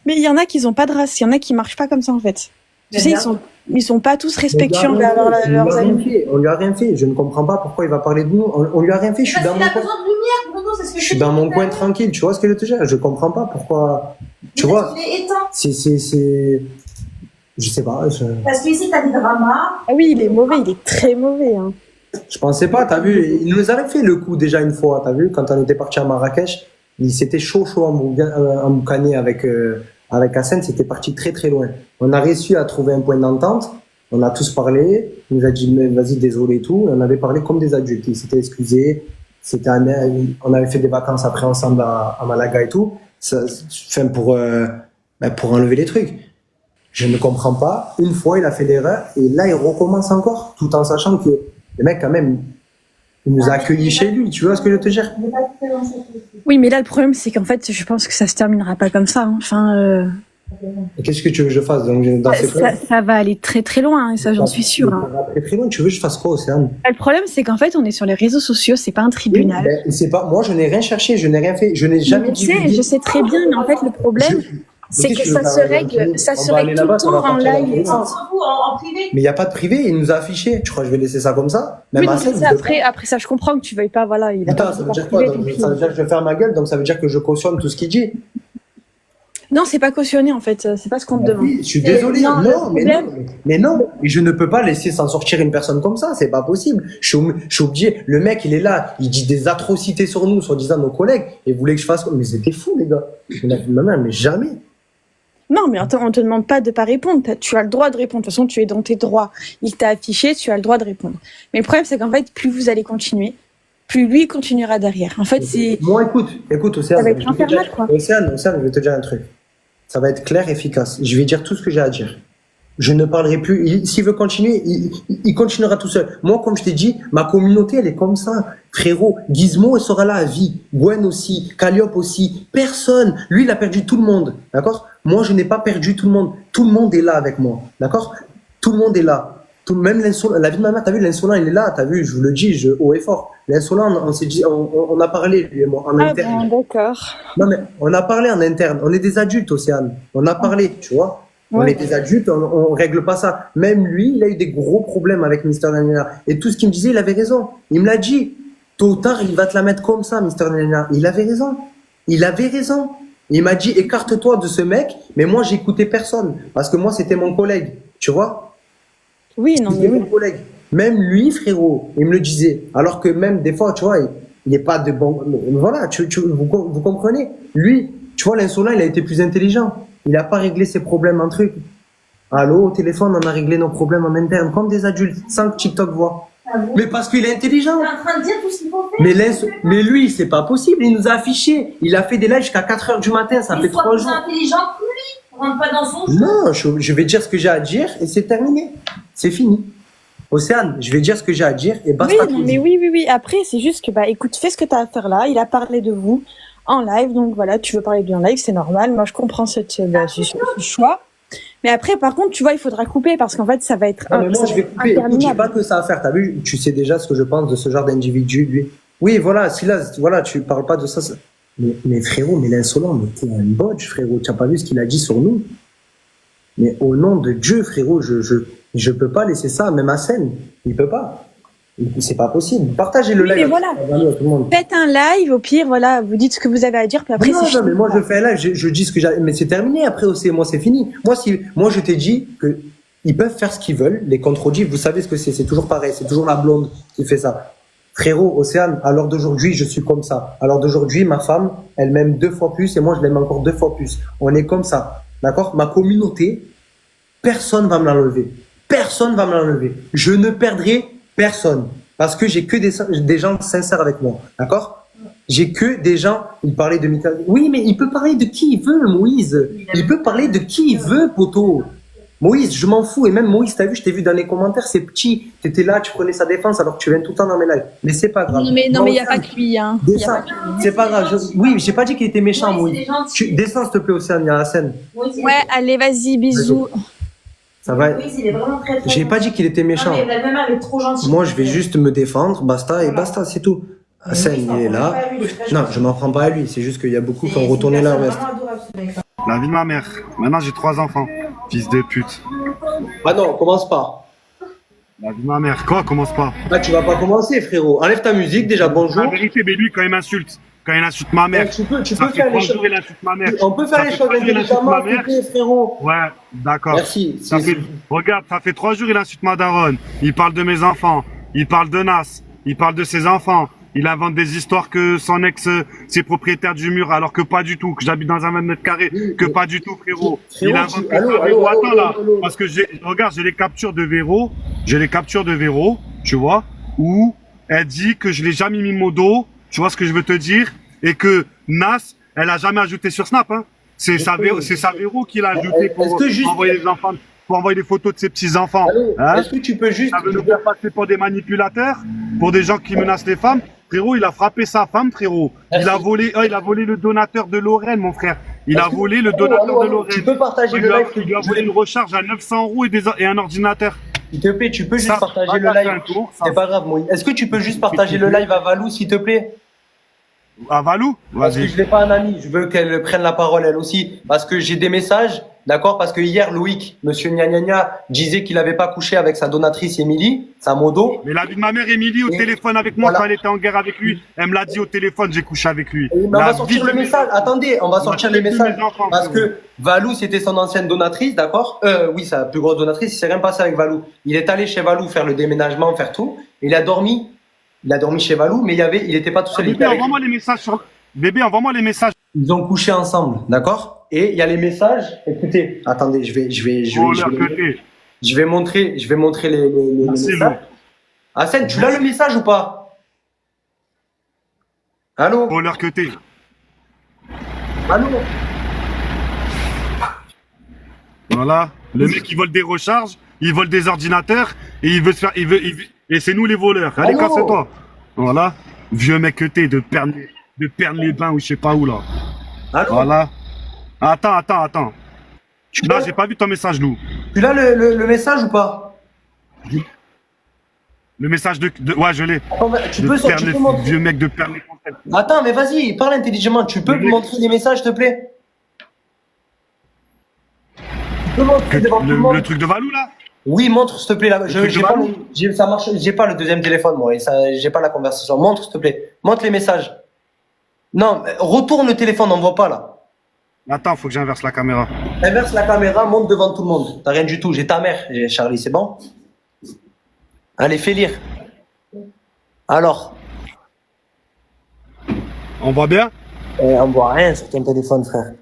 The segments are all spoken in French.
Mais il y en a qui n'ont pas de race, il y en a qui marchent pas comme ça en fait. Tu sais, Bien. ils sont pas tous On lui a respectueux rien envers fait, on lui leurs a rien amis. fait, on lui a rien fait. Je ne comprends pas pourquoi il va parler de nous. On lui a rien fait. Je suis Parce dans qu'il mon a coin. besoin de lumière, Bruno, c'est ce que Je suis dans mon coin tranquille. Tu vois ce que je te dis? Je comprends pas pourquoi. Tu vois, Il est éteint. je sais pas. Parce que ici, t'as des dramas. Ah oui, il est mauvais, il est très mauvais. Hein. Je pensais pas. T'as vu? Il nous avait fait le coup déjà une fois. T'as vu? Quand on était parti à Marrakech, il s'était chaud en boucané avec Hassan. C'était parti très très loin. On a réussi à trouver un point d'entente. On a tous parlé. Il nous a dit mais vas-y désolé et tout. On avait parlé comme des adultes. Il s'était excusé. On avait fait des vacances après ensemble à Malaga et tout. Enfin pour enlever les trucs. Je ne comprends pas. Une fois, il a fait l'erreur et là, il recommence encore, tout en sachant que le mec, quand même, il nous a accueillis chez lui. Tu vois ce que je veux te dire? Il n'est pas très dans cette équipe. Oui, mais là, le problème, c'est qu'en fait, je pense que ça se terminera pas comme ça. Hein. Enfin, Et qu'est-ce que tu veux que je fasse donc, dans ces cas? ça va aller très très loin, hein, et ça, j'en suis sûre. Hein. Très très loin. Tu veux que je fasse quoi, Océane? Le problème, c'est qu'en fait, on est sur les réseaux sociaux, c'est pas un tribunal. Ben, c'est pas. Moi, je n'ai rien cherché. Je n'ai rien fait. Je n'ai jamais divulgué. Je sais très bien, mais en fait, le problème, c'est que ça se règle tout le temps en live. On s'en fout en privé. Mais il n'y a pas de privé. Il nous a affiché. Tu crois que je vais laisser ça comme ça? Même Oui, donc Hassan, ça, après ça, je comprends que tu veuilles pas, voilà. Il a Putain, pas ça veut de dire quoi? privé, Donc, donc, ça veut dire que je vais faire ma gueule, donc ça veut dire que je cautionne tout ce qu'il dit. Non, c'est pas cautionné, en fait. C'est pas ce qu'on te demande. Oui, je suis désolé. Non, Non, le mais problème- non, mais non. Et je ne peux pas laisser s'en sortir une personne comme ça. C'est pas possible. Je suis obligé. Le mec, il est là. Il dit des atrocités sur nous, sur disant nos collègues. Et vous voulez que je fasse quoi? Mais c'était fou, les gars. Je n'ai ma main, mais jamais. Non, mais attends, on te demande pas de pas répondre. Tu as le droit de répondre. De toute façon, tu es dans tes droits. Il t'a affiché, tu as le droit de répondre. Mais le problème, c'est qu'en fait, plus vous allez continuer, plus lui continuera derrière. En fait, c'est. Moi, écoute, Océane. Ça va être je vais te infernal, dire- quoi. Océane, je vais te dire un truc. Ça va être clair, efficace. Je vais dire tout ce que j'ai à dire. Je ne parlerai plus. S'il veut continuer, il continuera tout seul. Moi, comme je t'ai dit, ma communauté, elle est comme ça. Frérot, Gizmo, elle sera là à vie. Gwen aussi, Calliope aussi. Personne. Lui, il a perdu tout le monde. D'accord? Moi, je n'ai pas perdu tout le monde. Tout le monde est là avec moi. D'accord? Tout le monde est là. Même l'insolent, la vie de ma mère, t'as vu, l'insolent, il est là. T'as vu, je vous le dis, haut et fort. L'insolent, on s'est dit, on a parlé, lui et moi, en Ah interne. bon, d'accord. Non, mais on a parlé en interne. On est des adultes, Océane. On a parlé, tu vois. On Ouais. est des adultes, on règle pas ça. Même lui, il a eu des gros problèmes avec Mister Nana. Et tout ce qu'il me disait, il avait raison. Il me l'a dit. Tôt ou tard, il va te la mettre comme ça, Mister Nana. Il avait raison. Il avait raison. Il m'a dit, écarte-toi de ce mec. Mais moi, j'écoutais personne. Parce que moi, c'était mon collègue. Tu vois? Oui, non, mais C'était oui. mon collègue. Même lui, frérot, il me le disait. Alors que même des fois, tu vois, il n'est pas de bon. Mais voilà, vous comprenez? Lui, tu vois, l'insolent, il a été plus intelligent. Il n'a pas réglé ses problèmes en truc. Allô, au téléphone, on a réglé nos problèmes en interne, comme des adultes, sans que TikTok voit. Ah bon? Mais parce qu'il est intelligent. T'es en train de dire tout ce qu'il faut faire. Mais lui, c'est pas possible. Il nous a affiché. Il a fait des lives jusqu'à 4 heures du matin. Ça fait Il soit 3 plus jours. intelligent que lui. Rentre pas dans son jeu. Non, je vais dire ce que j'ai à dire et c'est terminé. C'est fini. Océane, je vais dire ce que j'ai à dire et Oui, basta. non, mais oui. Après, c'est juste que, bah, écoute, fais ce que tu as à faire là. Il a parlé de vous en live, donc voilà, tu veux parler de lui en live, c'est normal. Moi, je comprends ce choix. Mais après, par contre, tu vois, il faudra couper parce qu'en fait, ça va être Non, mais moi, ça je va vais être couper. Écoute, j'ai interminable. pas que ça à faire. T'as vu? Tu sais déjà ce que je pense de ce genre d'individu, lui. Oui, voilà, si là, voilà, tu parles pas de ça. Mais frérot, mais l'insolent, mais t'es un botch, frérot. Tu n'as pas vu ce qu'il a dit sur nous? Mais au nom de Dieu, frérot, je peux pas laisser ça, même à scène. Il peut pas. C'est pas possible. Partagez le Oui, live. mais voilà. À tout le monde. Faites un live, au pire, voilà, vous dites ce que vous avez à dire, puis après, Non, c'est non, mais fini. moi je fais un live, je dis ce que j'ai, mais c'est terminé. Après aussi, moi c'est fini. Moi je t'ai dit que ils peuvent faire ce qu'ils veulent. Les contre-audits, vous savez ce que c'est toujours pareil. C'est toujours la blonde qui fait ça. Frérot, Océane, à l'heure d'aujourd'hui, je suis comme ça. À l'heure d'aujourd'hui, ma femme, elle m'aime 2 fois plus et moi je l'aime encore 2 fois plus. On est comme ça, d'accord? Ma communauté, personne va me l'enlever. Personne va me l'enlever. Je ne perdrai personne. Parce que j'ai que des gens sincères avec moi. D'accord? J'ai que des gens, il parlait de Mika. Oui, mais il peut parler de qui il veut, Moïse. Il peut parler de qui il veut, poteau. Moïse, je m'en fous. Et même Moïse, t'as vu, je t'ai vu dans les commentaires, c'est petit. T'étais là, tu prenais sa défense alors que tu viens tout le temps dans mes lives. Mais c'est pas grave. Non, mais il Moi, n'y a Océane, pas que lui, hein. Y a descends. pas que lui. C'est pas grave. Oui, j'ai pas dit qu'il était méchant, Oui, Moïse. c'est des gentils. Descends, s'il te plaît, Océane, il y a la scène. Moïse, Ouais, allez, vas-y, bisous. Ça va. Moïse, il est vraiment très très J'ai pas dit qu'il était méchant. Non, mais la même elle est trop gentille. Moi, je vais juste me défendre, basta, et Voilà. basta, c'est tout. Mais Hassan, Moïse, il est t'en là. prends pas à lui, il est très Non, gentil. je m'en prends pas à lui, c'est juste qu'il y a beaucoup qui ont C'est retourné une leur personne veste. vraiment adorable, ce mec. La vie de ma mère. Maintenant, j'ai 3 enfants. Fils de pute. Ah non, commence pas. La vie de ma mère. Quoi, commence pas. Ah, tu vas pas commencer, frérot. Enlève ta musique, déjà, bonjour. La vérité, mais lui, quand il m'insulte ma mère. Tu peux ça fait faire les 3 choses. jours, il insulte ma mère. On peut faire Ça les fait choses 3 jours, il insulte intelligemment, ma mère. s'il te plaît, frérot. Ouais, d'accord. Merci. Regarde, ça fait 3 jours, il insulte ma daronne. Il parle de mes enfants. Il parle de Nas. Il parle de ses enfants. Il invente des histoires que son ex, c'est propriétaire du mur, alors que pas du tout, que j'habite dans un 20 mètres carrés, que pas du tout, frérot. Il invente que ça, Véro. Attends, là. Parce que regarde, j'ai les captures de Véro. Tu vois, où elle dit que je l'ai jamais mis mon dos. Tu vois ce que je veux te dire? Et que Nas, elle a jamais ajouté sur Snap, hein. C'est sa Véro qui l'a ajouté pour envoyer les enfants, pour envoyer des photos de ses petits-enfants. Hein? Est-ce que tu peux juste... Ça veut nous faire passer pour des manipulateurs, pour des gens qui menacent les femmes. Frérot, il a frappé sa femme, frérot. Il a volé le donateur de Lorraine, mon frère. Il a volé le donateur de Lorraine. Tu peux partager le live. Il lui a volé une recharge à 900 € et un ordinateur. S'il te plaît, tu peux juste partager le live. C'est pas grave, moi. Est-ce que tu peux juste partager le live à Valou, s'il te plaît? À Valou? Parce que je n'ai pas un ami, je veux qu'elle prenne la parole elle aussi. Parce que j'ai des messages, d'accord? Parce que hier, Loïc, monsieur Gna Gna Gna, disait qu'il n'avait pas couché avec sa donatrice Émilie, sa modo. Mais la vie de ma mère, Émilie, au téléphone avec moi, quand elle était en guerre avec lui, elle me l'a dit au téléphone, j'ai couché avec lui. Mais on va sortir le message. Attendez, on va sortir les messages. Parce que Valou, c'était son ancienne donatrice, d'accord? Oui, sa plus grosse donatrice, il s'est rien passé avec Valou. Il est allé chez Valou faire le déménagement, faire tout. Il a dormi. Il a dormi chez Valou, mais il était pas tout seul. Bébé, envoie-moi les messages Bébé, envoie-moi les messages. Ils ont couché ensemble, d'accord? Et il y a les messages. Écoutez, attendez, je vais montrer les messages. Hassan, tu l'as le message ou pas? Allô? Oh, l'heure que t'es. Allô? Voilà. Le mec, il vole des recharges, il vole des ordinateurs, et il veut se faire, et c'est nous les voleurs. Allez, casse-toi. Voilà. Vieux mec que t'es, de Pernes-les-Bains ou je sais pas où, là. Allô? Voilà. Attends. Là, j'ai pas vu ton message, nous. Tu l'as le message ou pas? Le message ouais, je l'ai. Tu peux montrer. Vieux mec de Pernes-les-Bains. Attends, mais vas-y, parle intelligemment. Tu peux me montrer les messages, s'il te plaît? Tu peux montrer devant tout le monde. Le truc de Valou, là? Oui, montre, s'il te plaît. Là. Ça marche. J'ai pas le deuxième téléphone, moi. J'ai pas la conversation. Montre, s'il te plaît. Montre les messages. Non, retourne le téléphone, on voit pas, là. Attends, faut que j'inverse la caméra. Inverse la caméra, monte devant tout le monde. T'as rien du tout. J'ai ta mère, Charlie, c'est bon? Allez, fais lire. Alors. On voit bien? On voit rien sur ton téléphone, frère.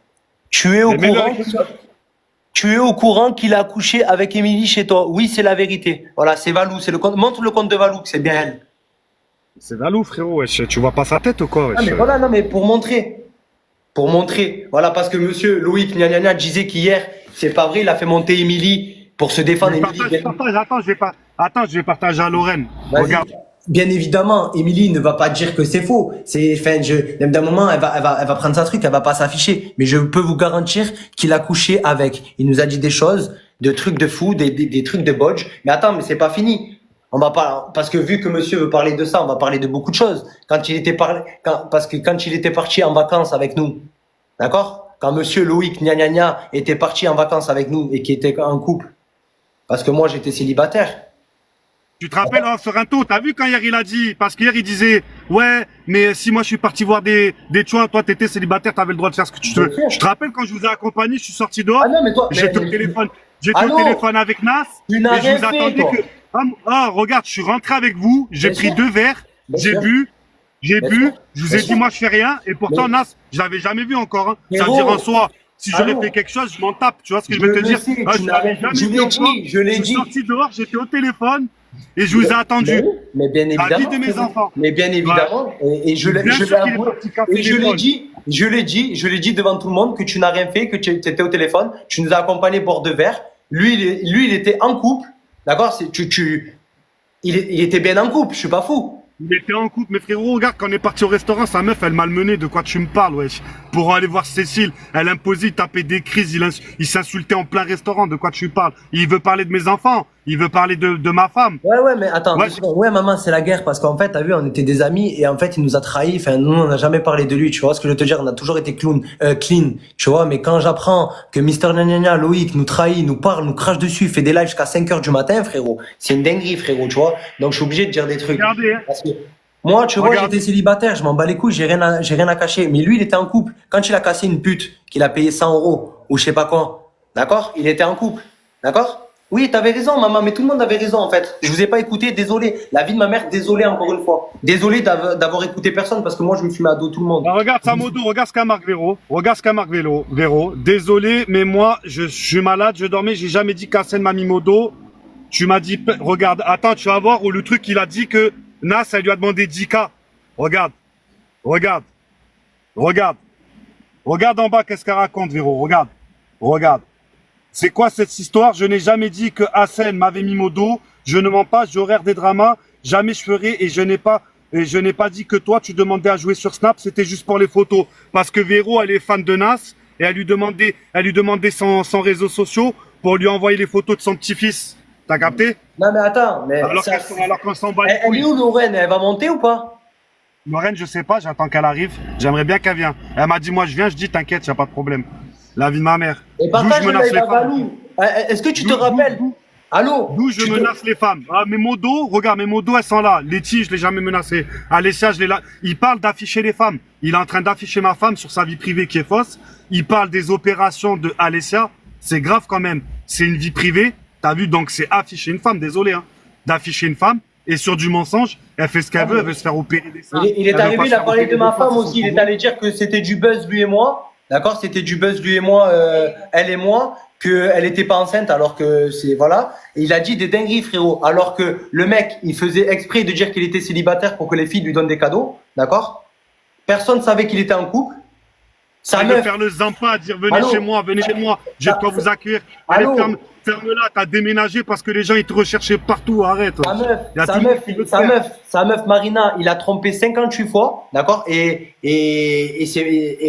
Tu es au courant qu'il a couché avec Émilie chez toi. Oui, c'est la vérité. Voilà, c'est Valou, c'est le compte. Montre le compte de Valou, c'est bien elle. C'est Valou, frérot, wesh. Tu vois pas sa tête ou quoi, wesh? Ah, mais voilà, non, mais pour montrer. Voilà, parce que monsieur Loïc Gna Gna Gna disait qu'hier, c'est pas vrai, il a fait monter Émilie pour se défendre. Attends, je vais partager à Lorraine. Regarde. Bien évidemment, Émilie ne va pas dire que c'est faux. Même d'un moment, elle va prendre sa truc, elle va pas s'afficher. Mais je peux vous garantir qu'il a couché avec. Il nous a dit des choses, de trucs de fou, des trucs de bodge. Mais attends, mais c'est pas fini. On va pas, parce que vu que monsieur veut parler de ça, on va parler de beaucoup de choses. Quand il était parti en vacances avec nous, d'accord? Quand monsieur Loïc Gna Gna Gna était parti en vacances avec nous et qui était en couple, parce que moi j'étais célibataire. Tu te rappelles, Sorrento, t'as vu quand hier il a dit, parce qu'hier il disait, ouais, mais si moi je suis parti voir des chouins, toi t'étais célibataire, t'avais le droit de faire ce que tu veux. Je te rappelle quand je vous ai accompagné, je suis sorti dehors, j'étais au téléphone avec Nas, et je vous attendais que... regarde, je suis rentré avec vous, j'ai pris 2 verres, j'ai bu, je vous ai dit moi je fais rien, et pourtant Nas, je l'avais jamais vu encore, hein. Ça veut dire en soi, si j'aurais fait quelque chose, je m'en tape, tu vois ce que je veux te dire? Je l'ai dit. Je suis sorti dehors, j'étais au téléphone, et je vous ai attendu. Mais bien évidemment. La vie de mes enfants. Mais bien évidemment. Et je l'ai dit devant tout le monde que tu n'as rien fait, que tu étais au téléphone, tu nous as accompagnés bord de verre. Lui, il était en couple. D'accord? Il était bien en couple, je suis pas fou. Il était en couple, mais frérot, regarde, quand on est parti au restaurant, sa meuf, elle m'a mené. De quoi tu me parles, wesh? Pour aller voir Cécile, elle imposait, il tapait des crises, il s'insultait en plein restaurant. De quoi tu parles? Il veut parler de mes enfants. Il veut parler de ma femme. Ouais, mais attends. Ouais, Ouais, maman, c'est la guerre parce qu'en fait, t'as vu, on était des amis et en fait, il nous a trahis. Enfin, nous, on n'a jamais parlé de lui. Tu vois ce que je veux te dire? On a toujours été clean, tu vois. Mais quand j'apprends que Mister Gnagna, Loïc, nous trahit, nous parle, nous crache dessus, fait des lives jusqu'à 5 heures du matin, frérot. C'est une dinguerie, frérot, tu vois. Donc, je suis obligé de dire des trucs. Regardez, hein. Parce que moi, tu vois, Regardez. j'étais célibataire, je m'en bats les couilles, j'ai rien à cacher. Mais lui, il était en couple. Quand il a cassé une pute, qu'il a payé 100 € ou je sais pas quoi. D'accord? Il était en couple. D'accord? Oui, t'avais raison, maman, mais tout le monde avait raison, en fait. Je vous ai pas écouté, désolé. La vie de ma mère, désolé encore une fois. Désolé d'avoir écouté personne parce que moi, je me suis mis à dos tout le monde. Bah, regarde Samodo, regarde ce qu'a marqué Véro. Regarde ce qu'a marqué Véro. Désolé, mais moi, je suis malade, je dormais, j'ai jamais dit qu'Assène m'a mis modo. Tu m'as dit, regarde, attends, tu vas voir où le truc, il a dit que Nas, elle lui a demandé 10K. Regarde. Regarde en bas, qu'est-ce qu'elle raconte, Véro. Regarde. C'est quoi cette histoire? Je n'ai jamais dit que Hassen m'avait mis modo. Je ne mens pas, j'ai horaire des dramas. Jamais je ferai et je n'ai pas dit que toi, tu demandais à jouer sur Snap. C'était juste pour les photos. Parce que Véro, elle est fan de Nas et elle lui demandait son réseau social pour lui envoyer les photos de son petit-fils. T'as capté? Non, mais attends, mais. Alors qu'on s'en bat les Elle est couilles. où, Lorraine? Elle va monter ou pas? Lorraine, je sais pas, j'attends qu'elle arrive. J'aimerais bien qu'elle vienne. Elle m'a dit, moi, je viens, je dis, t'inquiète, y a pas de problème. La vie de ma mère. Et partage le live à Valou. Est-ce que tu te rappelles? Allô? D'où je menace les femmes. Ah, mes modos, regarde, mes modos, elles sont là. Letty, je l'ai jamais menacé. Alessia, je l'ai là. Il parle d'afficher les femmes. Il est en train d'afficher ma femme sur sa vie privée qui est fausse. Il parle des opérations de Alessia. C'est grave quand même. C'est une vie privée. T'as vu? Donc c'est afficher une femme. Désolé, hein. D'afficher une femme. Et sur du mensonge, elle fait ce qu'elle veut. Elle veut se faire opérer des seins. Il est arrivé, il a parlé de ma femme aussi. Il est allé dire que c'était du buzz, lui et moi. D'accord? C'était du buzz, lui et moi, elle et moi. Qu'elle était pas enceinte alors que c'est voilà, et il a dit des dingueries, frérot, alors que le mec il faisait exprès de dire qu'il était célibataire pour que les filles lui donnent des cadeaux, d'accord? Personne savait qu'il était en couple. Ça veut faire le zampa, dire venez chez moi, j'ai de quoi vous accueillir. Allez, ferme-la, t'as déménagé parce que les gens ils te recherchaient partout, arrête. Sa meuf Marina, il a trompé 58 fois, d'accord? Et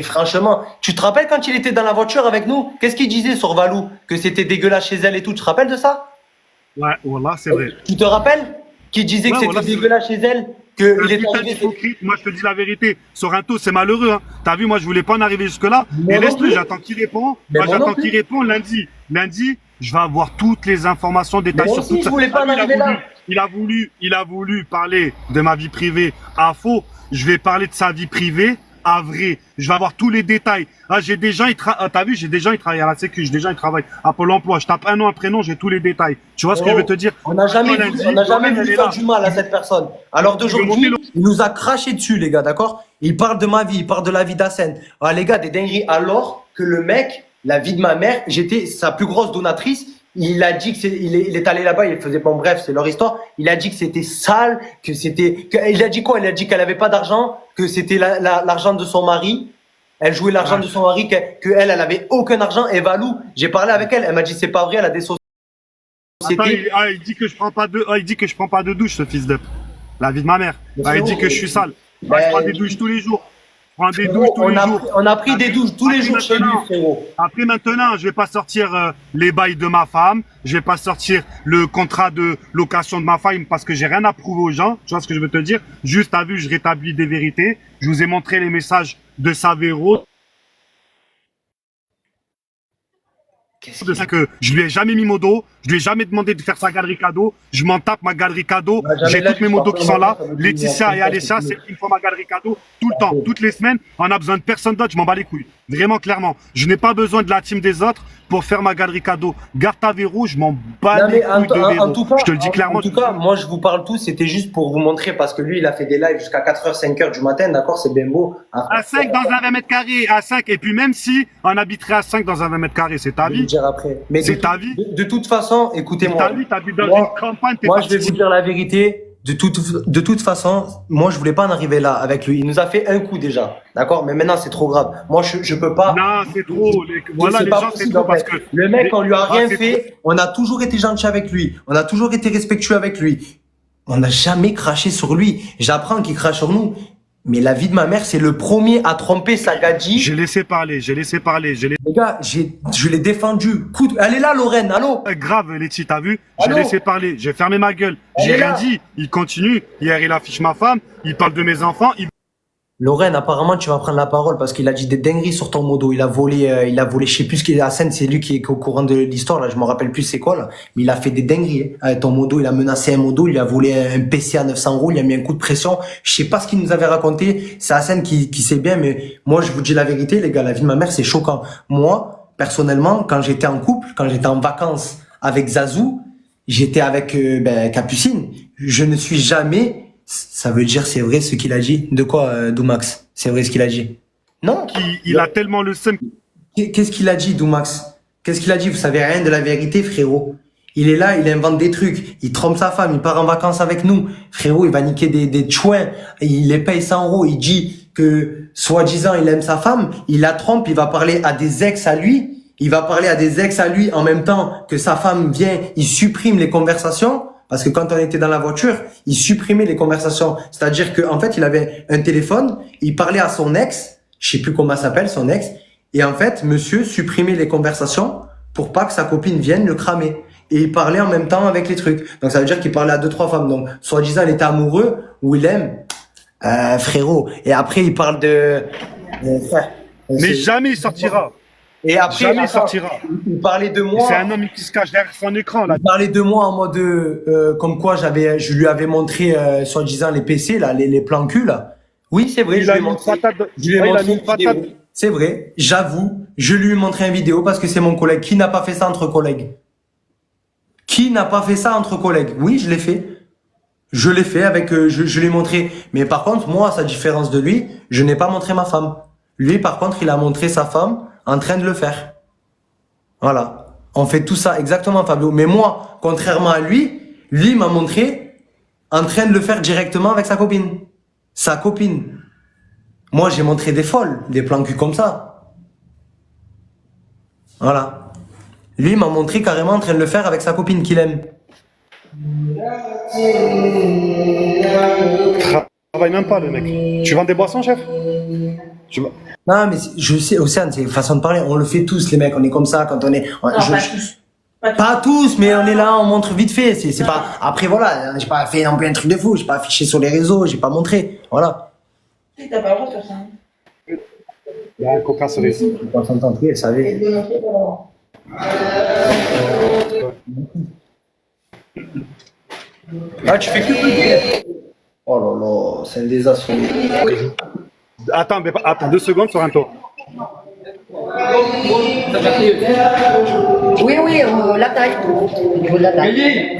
franchement, tu te rappelles quand il était dans la voiture avec nous, qu'est-ce qu'il disait sur Valou? Que c'était dégueulasse chez elle et tout, tu te rappelles de ça? Ouais, voilà, c'est vrai. Tu te rappelles qu'il disait que c'était dégueulasse chez elle? Il est arrivé. Moi, je te dis la vérité. Sorrento, c'est malheureux. Hein. T'as vu, moi, je voulais pas en arriver jusque-là. Et laisse-le, j'attends qu'il répond. Moi, j'attends qu'il répond lundi. Lundi, je vais avoir toutes les informations détaillées sur tout ça. Il a voulu parler de ma vie privée à faux. Je vais parler de sa vie privée à vrai. Je vais avoir tous les détails. Ah, j'ai des gens, t'as vu, j'ai des gens, ils travaillent à la Sécu, j'ai des gens, ils travaillent à Pôle emploi. Je tape un nom, un prénom, j'ai tous les détails. Tu vois ce que je veux te dire? On n'a jamais voulu faire du mal à cette personne. Alors d'aujourd'hui, il nous a craché dessus, les gars, d'accord? Il parle de ma vie, il parle de la vie d'Hassen. Ah, les gars, des dingueries. Alors que le mec, la vie de ma mère, j'étais sa plus grosse donatrice. Il a dit que il est allé là-bas, il faisait bon, bref, c'est leur histoire. Il a dit que c'était sale, il a dit quoi? Il a dit qu'elle avait pas d'argent, que c'était l'argent de son mari. Elle jouait l'argent de son mari, elle avait aucun argent. Et Valou, j'ai parlé avec elle, elle m'a dit c'est pas vrai, elle a des sociétés. Il dit que je prends pas de douche, ce fils d'up. La vie de ma mère. Il dit que je suis sale. Je prends des douches tous les jours. On a pris des douches tous les jours chez lui, frérot. Après, maintenant, je vais pas sortir les bails de ma femme. Je vais pas sortir le contrat de location de ma femme parce que j'ai rien à prouver aux gens. Tu vois ce que je veux te dire? Juste, t'as vu, je rétablis des vérités. Je vous ai montré les messages de Savero. De ça que je lui ai jamais mis modo, je lui ai jamais demandé de faire sa galerie cadeau, je m'en tape ma galerie cadeau, j'ai toutes mes modos qui sont là, Laetitia et Alessia, c'est une fois ma galerie cadeau, tout le temps, toutes les semaines, on a besoin de personne d'autre, je m'en bats les couilles, vraiment clairement, je n'ai pas besoin de la team des autres pour faire ma galerie cadeau, garde ta Véro, je m'en bats les couilles de Véro, je te le dis clairement. En tout cas, moi je vous parle tout, c'était juste pour vous montrer parce que lui il a fait des lives jusqu'à 4h, 5h du matin, d'accord, c'est bien beau. À 5 dans un 20 mètres carrés, à 5, et puis même si on habiterait à 5 dans un 20 mètres carrés, c'est ta vie. Après. Mais c'est ta vie. De toute façon, écoutez-moi. T'habites dans une campagne, moi, je vais vous dire la vérité. De toute façon, moi, je voulais pas en arriver là avec lui. Il nous a fait un coup déjà. D'accord? Mais maintenant, c'est trop grave. Moi, je peux pas. Non, c'est trop. Voilà, les gens, c'est trop parce que. Le mec, on lui a rien fait. On a toujours été gentil avec lui. On a toujours été respectueux avec lui. On n'a jamais craché sur lui. J'apprends qu'il crache sur nous. Mais la vie de ma mère, c'est le premier à tromper sa gadji. J'ai laissé parler, Les gars, je l'ai défendu. Elle est là, Lorraine, allô? Grave, Letty, t'as vu? Allô? J'ai laissé parler, j'ai fermé ma gueule. J'ai rien dit. Il continue. Hier, il affiche ma femme, il parle de mes enfants. Lorraine, apparemment, tu vas prendre la parole parce qu'il a dit des dingueries sur ton modo. Il a volé, je sais plus ce qu'il est, la scène, c'est lui qui est au courant de l'histoire, là, je me rappelle plus c'est quoi, là. Mais il a fait des dingueries, hein. Ton modo, il a menacé un modo, il a volé un PC à 900 €, il a mis un coup de pression. Je sais pas ce qu'il nous avait raconté. C'est la scène qui sait bien, mais moi, je vous dis la vérité, les gars, la vie de ma mère, c'est choquant. Moi, personnellement, quand j'étais en couple, quand j'étais en vacances avec Zazou, j'étais avec, Capucine. Je ne suis jamais. Ça veut dire c'est vrai ce qu'il a dit. De quoi, Doumax? C'est vrai ce qu'il a dit? Non. Il a tellement le seum. Qu'est-ce qu'il a dit, Doumax? Qu'est-ce qu'il a dit? Vous savez rien de la vérité, frérot. Il est là, il invente des trucs. Il trompe sa femme, il part en vacances avec nous. Frérot, il va niquer des chouins. Il les paye 100 €. Il dit que, soi-disant, il aime sa femme. Il la trompe, il va parler à des ex à lui. Il va parler à des ex à lui en même temps que sa femme vient. Il supprime les conversations. Parce que quand on était dans la voiture, il supprimait les conversations. C'est-à-dire qu'en fait, il avait un téléphone, il parlait à son ex, je sais plus comment s'appelle son ex, et en fait, monsieur supprimait les conversations pour pas que sa copine vienne le cramer. Et il parlait en même temps avec les trucs. Donc ça veut dire qu'il parlait à 2-3 femmes. Donc, soi-disant, il était amoureux ou il aime, frérot. Et après, il parle de... Mais jamais il sortira. Et après, jamais il sortira. Il parlait de moi. C'est un homme qui se cache derrière son écran, là. Il parlait de moi en mode, comme quoi je lui avais montré, soi-disant les PC, là, les plans cul, là. Oui, c'est vrai, je lui ai montré. C'est vrai, j'avoue, je lui ai montré une vidéo parce que c'est mon collègue. Qui n'a pas fait ça entre collègues? Qui n'a pas fait ça entre collègues? Oui, je l'ai fait. Je l'ai fait avec, je l'ai montré. Mais par contre, moi, à sa différence de lui, je n'ai pas montré ma femme. Lui, par contre, il a montré sa femme en train de le faire. Voilà. On fait tout ça exactement, Fabio. Mais moi, contrairement à lui m'a montré en train de le faire directement avec sa copine. Sa copine. Moi, j'ai montré des folles, des plans cul comme ça. Voilà. Lui m'a montré carrément en train de le faire avec sa copine qu'il aime. Travaille même pas, le mec. Tu vends des boissons, chef? Non, mais je sais, Océane, c'est une façon de parler. On le fait tous, les mecs. On est comme ça quand on est. Pas tous, mais on est là, on montre vite fait. C'est pas. Après, voilà, j'ai pas fait non plus un truc de fou. J'ai pas affiché sur les réseaux, j'ai pas montré. Voilà. T'as pas le droit de faire ça. Il y a un coca cerise. On s'entend, oui, elle savait. Ah, tu fais que. Oh là là, c'est un désastre. Attends, 2 secondes sur un tour. Oui, la taille. Au niveau de la taille.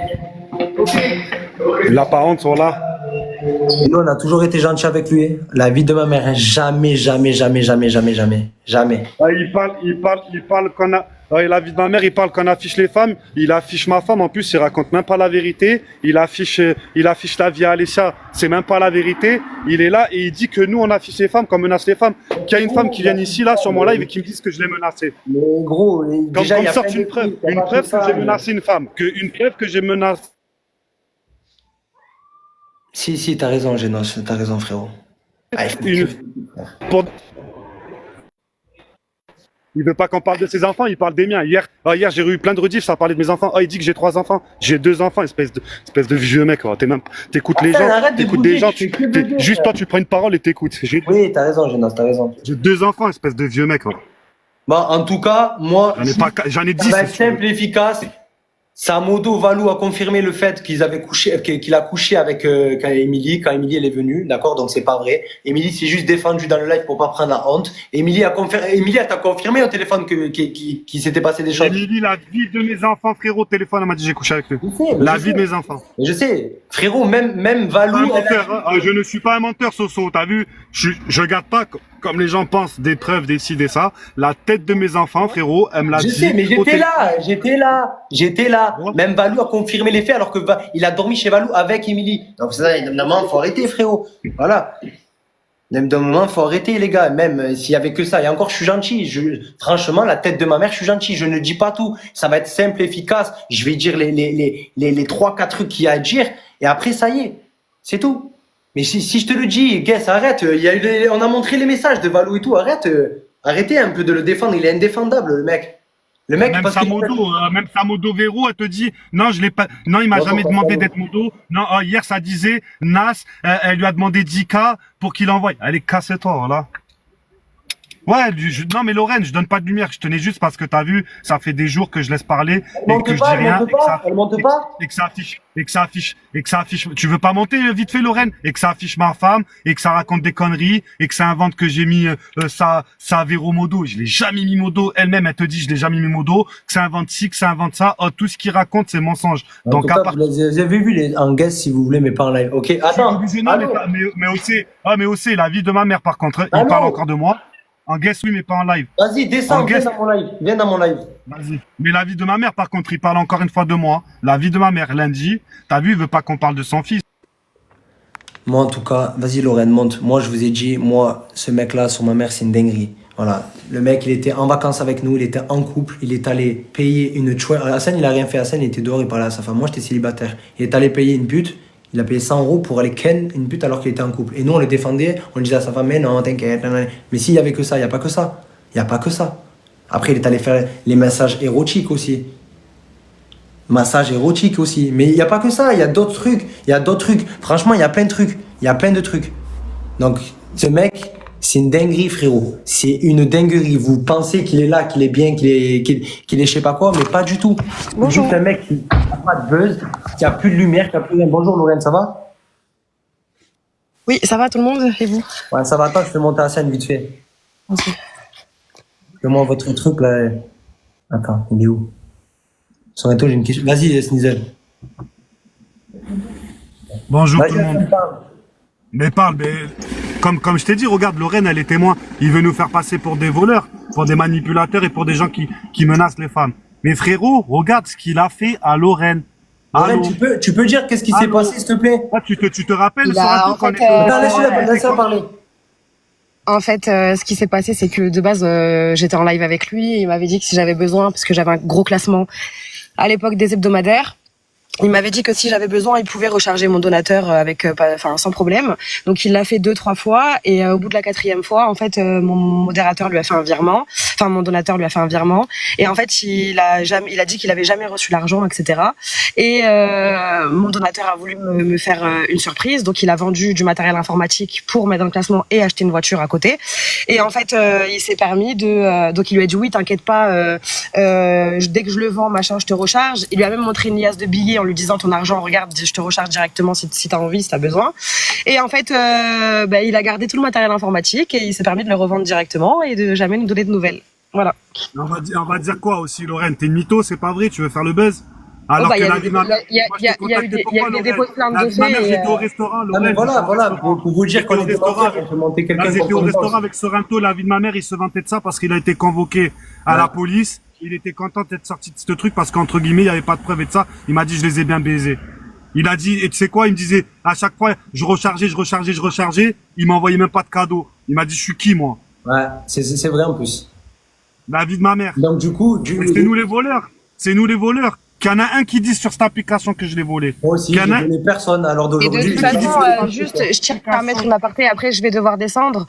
L'apparente sont là. Et nous, on a toujours été gentils avec lui. La vie de ma mère, jamais. Jamais. Ah, il parle qu'on a. La vie de ma mère, il parle qu'on affiche les femmes. Il affiche ma femme. En plus, il raconte même pas la vérité. Il affiche la vie à Alessia. C'est même pas la vérité. Il est là et il dit que nous, on affiche les femmes, qu'on menace les femmes. Qu'il y a une femme qui vient ici, là, sur mon live et qui me disent que je l'ai menacée. Mais gros, déjà, comme sorte une preuve. Une preuve que j'ai menacé une femme. Une preuve que j'ai menacé. Si, t'as raison, Génos. T'as raison, frérot. Ah, Il veut pas qu'on parle de ses enfants, il parle des miens. Hier j'ai eu plein de rediffs, ça parlait de mes enfants. Il dit que j'ai 3 enfants. J'ai 2 enfants, espèce de vieux mec. T'écoutes les gens, t'écoutes des gens, juste toi tu prends une parole et t'écoutes. Oui, t'as raison, Génos, t'as raison. J'ai 2 enfants, espèce de vieux mec. Bon, en tout cas, moi, j'en ai 10. Ça va être simple et efficace. Samodo Valou a confirmé le fait qu'il a couché avec Émilie quand Émilie elle est venue, d'accord, donc c'est pas vrai. Émilie s'est juste défendue dans le live pour pas prendre la honte. Émilie elle t'a confirmé au téléphone qui s'était passé des choses. Émilie, la vie de mes enfants, frérot, au téléphone, elle m'a dit j'ai couché avec lui. La vie de mes enfants. Je sais, frérot, même Valou. Je ne suis pas un menteur, Soso, t'as vu? Je garde pas comme les gens pensent des preuves, des ci, des ça. La tête de mes enfants, frérot, elle me l'a dit. Je sais, mais j'étais là. Ouais. Même Valou a confirmé les faits alors que il a dormi chez Valou avec Émilie. Donc ça, d'un moment, faut arrêter, frérot. Voilà. D'un moment, faut arrêter, les gars. Même s'il y avait que ça. Et encore, je suis gentil. Franchement, la tête de ma mère, je suis gentil. Je ne dis pas tout. Ça va être simple, efficace. Je vais dire les 3-4 trucs qu'il y a à dire. Et après, ça y est. C'est tout. Mais si je te le dis, Guess, arrête. On a montré les messages de Valou et tout. Arrête. Arrêtez un peu de le défendre. Il est indéfendable, le mec. Le mec, Même parce sa que modo, même sa modo Véro, elle te dit, non, je l'ai pas, non, il m'a Non, jamais non, demandé non. d'être modo. Non, hier, ça disait, Nas, elle lui a demandé 10K pour qu'il envoie. Allez, casse-toi, voilà. Ouais, non, mais Lorraine, je donne pas de lumière. Je tenais juste parce que t'as vu, ça fait des jours que je laisse parler Elle et monte que je pas, dis elle rien. monte pas, elle monte pas. Et que ça affiche. Tu veux pas monter vite fait, Lorraine? Et que ça affiche ma femme, et que ça raconte des conneries, et que ça invente que j'ai mis ça Véro modo. Je l'ai jamais mis modo. Elle-même, elle te dit, je l'ai jamais mis modo. Que ça invente ci, que ça invente ça. Oh, tout ce qu'il raconte, c'est mensonge. En Donc, tout cas, vous avez vu en guest si vous voulez, mais pas en live. Ok, attends. Allô mais aussi, la vie de ma mère, par contre, il Allô parle encore de moi. En guest, oui, mais pas en live. Vas-y, descends, En viens guest. dans mon live. Viens dans mon live. Vas-y. Mais la vie de ma mère, par contre, il parle encore une fois de moi. La vie de ma mère, lundi. T'as vu, il veut pas qu'on parle de son fils. Moi, en tout cas, vas-y, Lorraine, monte. Moi, je vous ai dit, moi, ce mec-là, sur ma mère, c'est une dinguerie. Voilà. Le mec, il était en vacances avec nous, il était en couple, il est allé payer une chouette. Hassan, il a rien fait. Hassan, il était dehors, il parlait à sa femme. Moi, j'étais célibataire. Il est allé payer une pute. Il a payé 100 euros pour aller ken une pute alors qu'il était en couple. Et nous, on le défendait. On disait à sa femme, mais non, t'inquiète. Mais s'il y avait que ça, il n'y a pas que ça. Il n'y a pas que ça. Après, il est allé faire les massages érotiques aussi. Massage érotique aussi. Mais il n'y a pas que ça. Il y a d'autres trucs. Il y a d'autres trucs. Franchement, il y a plein de trucs. Il y a plein de trucs. Donc, ce mec, c'est une dinguerie, frérot. C'est une dinguerie. Vous pensez qu'il est là, qu'il est bien, qu'il est je sais pas quoi, mais pas du tout. Bonjour. C'est juste un mec qui n'a pas de buzz, qui a plus de lumière, qui a plus rien. Bonjour, Lorraine, ça va? Oui, ça va tout le monde et vous? Ouais, ça va. Attends, je te monte à la scène vite fait. Ok. Fais-moi votre truc, là. Attends, il est où? Soreto, j'ai une question. Vas-y, Snizel. Bonjour tout Vas-y, le monde. parle. Mais parle, mais comme je t'ai dit, regarde, Lorraine, elle est témoin. Il veut nous faire passer pour des voleurs, pour des manipulateurs et pour des gens qui menacent les femmes. Mais frérot, regarde ce qu'il a fait à Lorraine. Lorraine, Allô. tu peux dire qu'est-ce qui s'est Allô. passé, s'il te plaît? Ah, tu te rappelles Il sur a, un en coup, quand fait, on était au- Attends, laisse-la parler. En fait, ce qui s'est passé, c'est que de base, j'étais en live avec lui. Et il m'avait dit que si j'avais besoin, parce que j'avais un gros classement à l'époque des hebdomadaires, il m'avait dit que si j'avais besoin, il pouvait recharger mon donateur avec, sans problème. Donc il l'a fait 2-3 fois et au bout de la 4e fois, en fait, mon modérateur lui a fait un virement. Enfin, mon donateur lui a fait un virement. Et en fait, il a dit qu'il avait jamais reçu l'argent, etc. Et mon donateur a voulu me faire une surprise. Donc il a vendu du matériel informatique pour mettre dans le classement et acheter une voiture à côté. Et en fait, il s'est permis de. Donc il lui a dit oui, t'inquiète pas. Dès que je le vends, machin, je te recharge. Il lui a même montré une liasse de billets en lui disant ton argent, regarde, je te recharge directement si t'as envie, si t'as besoin. Et en fait, il a gardé tout le matériel informatique et il s'est permis de le revendre directement et de jamais nous donner de nouvelles. Voilà. On va dire quoi aussi, Lorraine? T'es une mytho, c'est pas vrai? Tu veux faire le buzz? Alors Il que y la a vie eu de ma- des- il y a- Moi, il y a- je t'ai il y a eu contacté des- pour il y a quoi, eu des Lorraine? dépôts de plainte La de vie de ma faits mère, et, j'étais au restaurant, Ah, Lorraine. mais voilà, j'étais au voilà, restaurant. pour vous dire qu'on J'étais au est restaurant démocrate, on peut monter quelqu'un Là, j'étais contre au une restaurant cause. avec Sorrento, la vie de ma mère, il se vantait de ça parce qu'il a été convoqué à la police. Il était content d'être sorti de ce truc parce qu'entre guillemets, il n'y avait pas de preuves et de ça. Il m'a dit, je les ai bien baisés. Il a dit, et tu sais quoi, il me disait, à chaque fois, je rechargeais, il m'envoyait même pas de cadeau. Il m'a dit, je suis qui, moi? Ouais, c'est vrai en plus. La vie de ma mère. Donc du coup, C'est nous les voleurs. C'est nous les voleurs. Qu'il y en a un qui dit sur cette application que je l'ai volé. moi aussi, Qu'il y j'ai en a- donné personne à l'heure et de d'aujourd'hui. toute façon, juste, je tiens à mettre une aparté. Après, je vais devoir descendre.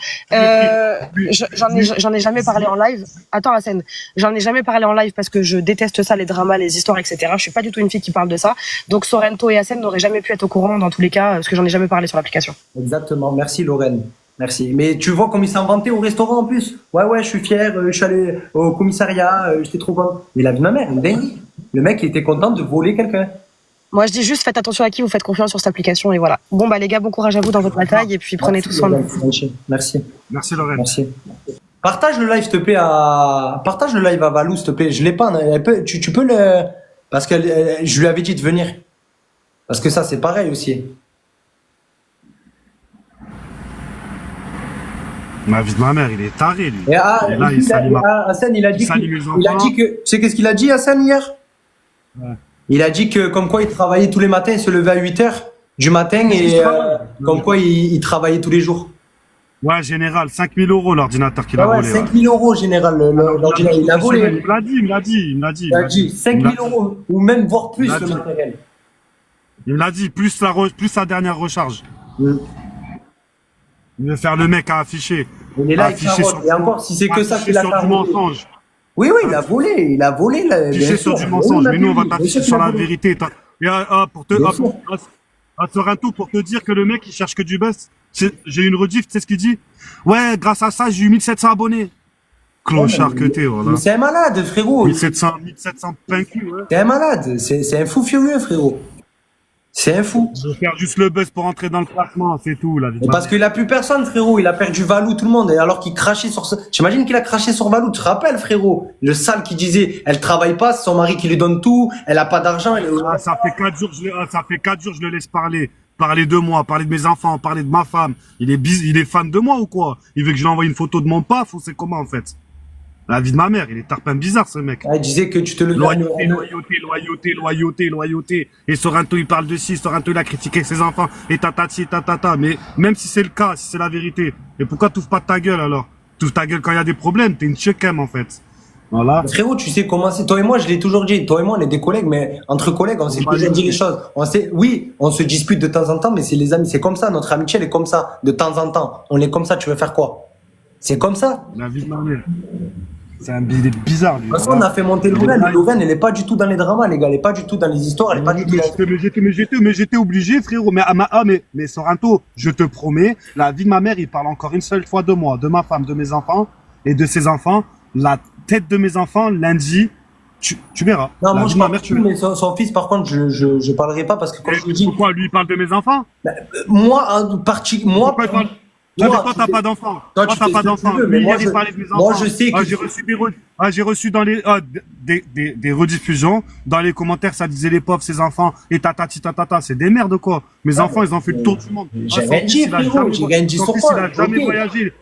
J'en ai jamais parlé en live. Attends, Hassen, j'en ai jamais parlé en live parce que je déteste ça, les dramas, les histoires, etc. Je suis pas du tout une fille qui parle de ça. Donc, Sorrento et Hassen n'auraient jamais pu être au courant dans tous les cas parce que j'en ai jamais parlé sur l'application. Exactement, merci Lorraine. Merci. Mais tu vois comme il s'est inventé au restaurant en plus. Ouais, je suis fier, je suis allé au commissariat, j'étais trop bon. Mais la vie de ma mère, une dinguerie. Le mec, il était content de voler quelqu'un. Moi, je dis juste, faites attention à qui vous faites confiance sur cette application et voilà. Bon, bah, les gars, bon courage à vous dans votre bataille et puis prenez tout soin de vous. Merci. Merci, Lorraine. Merci. Partage le live, s'il te plaît, partage le live à Valou, s'il te plaît. Je l'ai pas, tu peux le, parce que je lui avais dit de venir. Parce que ça, c'est pareil aussi. Ma vie de ma mère, il est taré, lui. Et Et là, Hassan, il a dit salue mes il a enfants. dit que, tu sais qu'est-ce qu'il a dit, Hassan, hier? Ouais. Il a dit que, comme quoi il travaillait tous les matins, il se levait à 8h du matin et, comme quoi il travaillait tous les jours. Ouais, général, 5 000 euros l'ordinateur qu'il a Ah ouais, volé. 5 000 euros, général, l'ordinateur, il a volé. Il me l'a dit, il me l'a dit, il me l'a dit. Il a dit 5 000 euros, ou même voire plus Il a le dit. matériel. Il me l'a dit, plus sa dernière recharge. Il veut faire le mec à afficher. Il est là, À il afficher carotte. sur- Et encore, si c'est que ça, afficher qu'il a sur du carotte. mensonge. Oui, oui, il a volé, bien Afficher sur sûr. du mensonge. Oui, Mais nous, on va bien sûr t'afficher qu'il sur a la volé. vérité. Et, pour te, Bien ah, sûr. Toronto, pour te dire que le mec, il cherche que du buzz. J'ai une rediff, tu sais ce qu'il dit? Ouais, grâce à ça, j'ai eu 1700 abonnés. Clochard que t'es, voilà. Mais c'est un malade, frérot. 1700 plein cul, ouais. C'est un malade. C'est un fou furieux, frérot. C'est un fou. Je veux faire juste le buzz pour entrer dans le classement, c'est tout, la vie. Et parce qu'il a plus personne, frérot. Il a perdu Valou, tout le monde. Et alors qu'il crachait sur ce... J'imagine qu'il a craché sur Valou. Tu te rappelles, frérot? Le sale qui disait, elle travaille pas, c'est son mari qui lui donne tout, elle a pas d'argent. Ah, ça fait 4 jours, ça fait 4 jours, je le laisse parler. Parler de moi, parler de mes enfants, parler de ma femme. Il est fan de moi ou quoi? Il veut que je lui envoie une photo de mon paf ou c'est comment, en fait? La vie de ma mère, il est tarpin bizarre, ce mec. Ah, il disait que tu te le Loyauté. Et Sorrento, il parle de ci, Sorrento, il a critiqué ses enfants, et tatati, tatata. Mais même si c'est le cas, si c'est la vérité, et pourquoi t'ouvres pas ta gueule alors? T'ouvres ta gueule quand il y a des problèmes, t'es une check-em en fait. Voilà. Frérot, tu sais comment c'est. Toi et moi, je l'ai toujours dit. Toi et moi, on est des collègues, mais entre collègues, on s'est toujours dit les choses. Oui, on se dispute de temps en temps, mais c'est les amis. C'est comme ça. Notre amitié, elle est comme ça. De temps en temps. On est comme ça. Tu veux faire quoi? C'est comme ça. La vie de ma mère. Il est bizarre, lui. De toute façon, on a fait monter Lorraine. Lorraine, elle est pas du tout dans les dramas, les gars. Elle est pas du tout dans les histoires. Elle est pas du tout. Mais j'étais obligé, frérot. Mais Sorrento, je te promets, la vie de ma mère, il parle encore une seule fois de moi, de ma femme, de mes enfants et de ses enfants. La tête de mes enfants, lundi, tu verras. Non, la moi, vie je de ma parle mère, plus, mais son fils, par contre, je parlerai pas parce que quand je le dis. Pourquoi lui, il parle de mes enfants? Moi, moi, Pourquoi il parle? Non, mais toi, t'as pas d'enfant. Toi, tu t'as fais pas ce que d'enfant. tu veux, mais Lui, moi, il parlait de mes enfants. moi, je sais que. J'ai reçu dans les, des rediffusions. Dans les commentaires, ça disait les pauvres, ses enfants, et tatati, tatata. C'est des merdes, quoi. Mes enfants, ils ont fait le tour du monde. J'ai rien dit, frérot. J'ai rien dit sur Son fils, toi. il a jamais Ok. voyagé.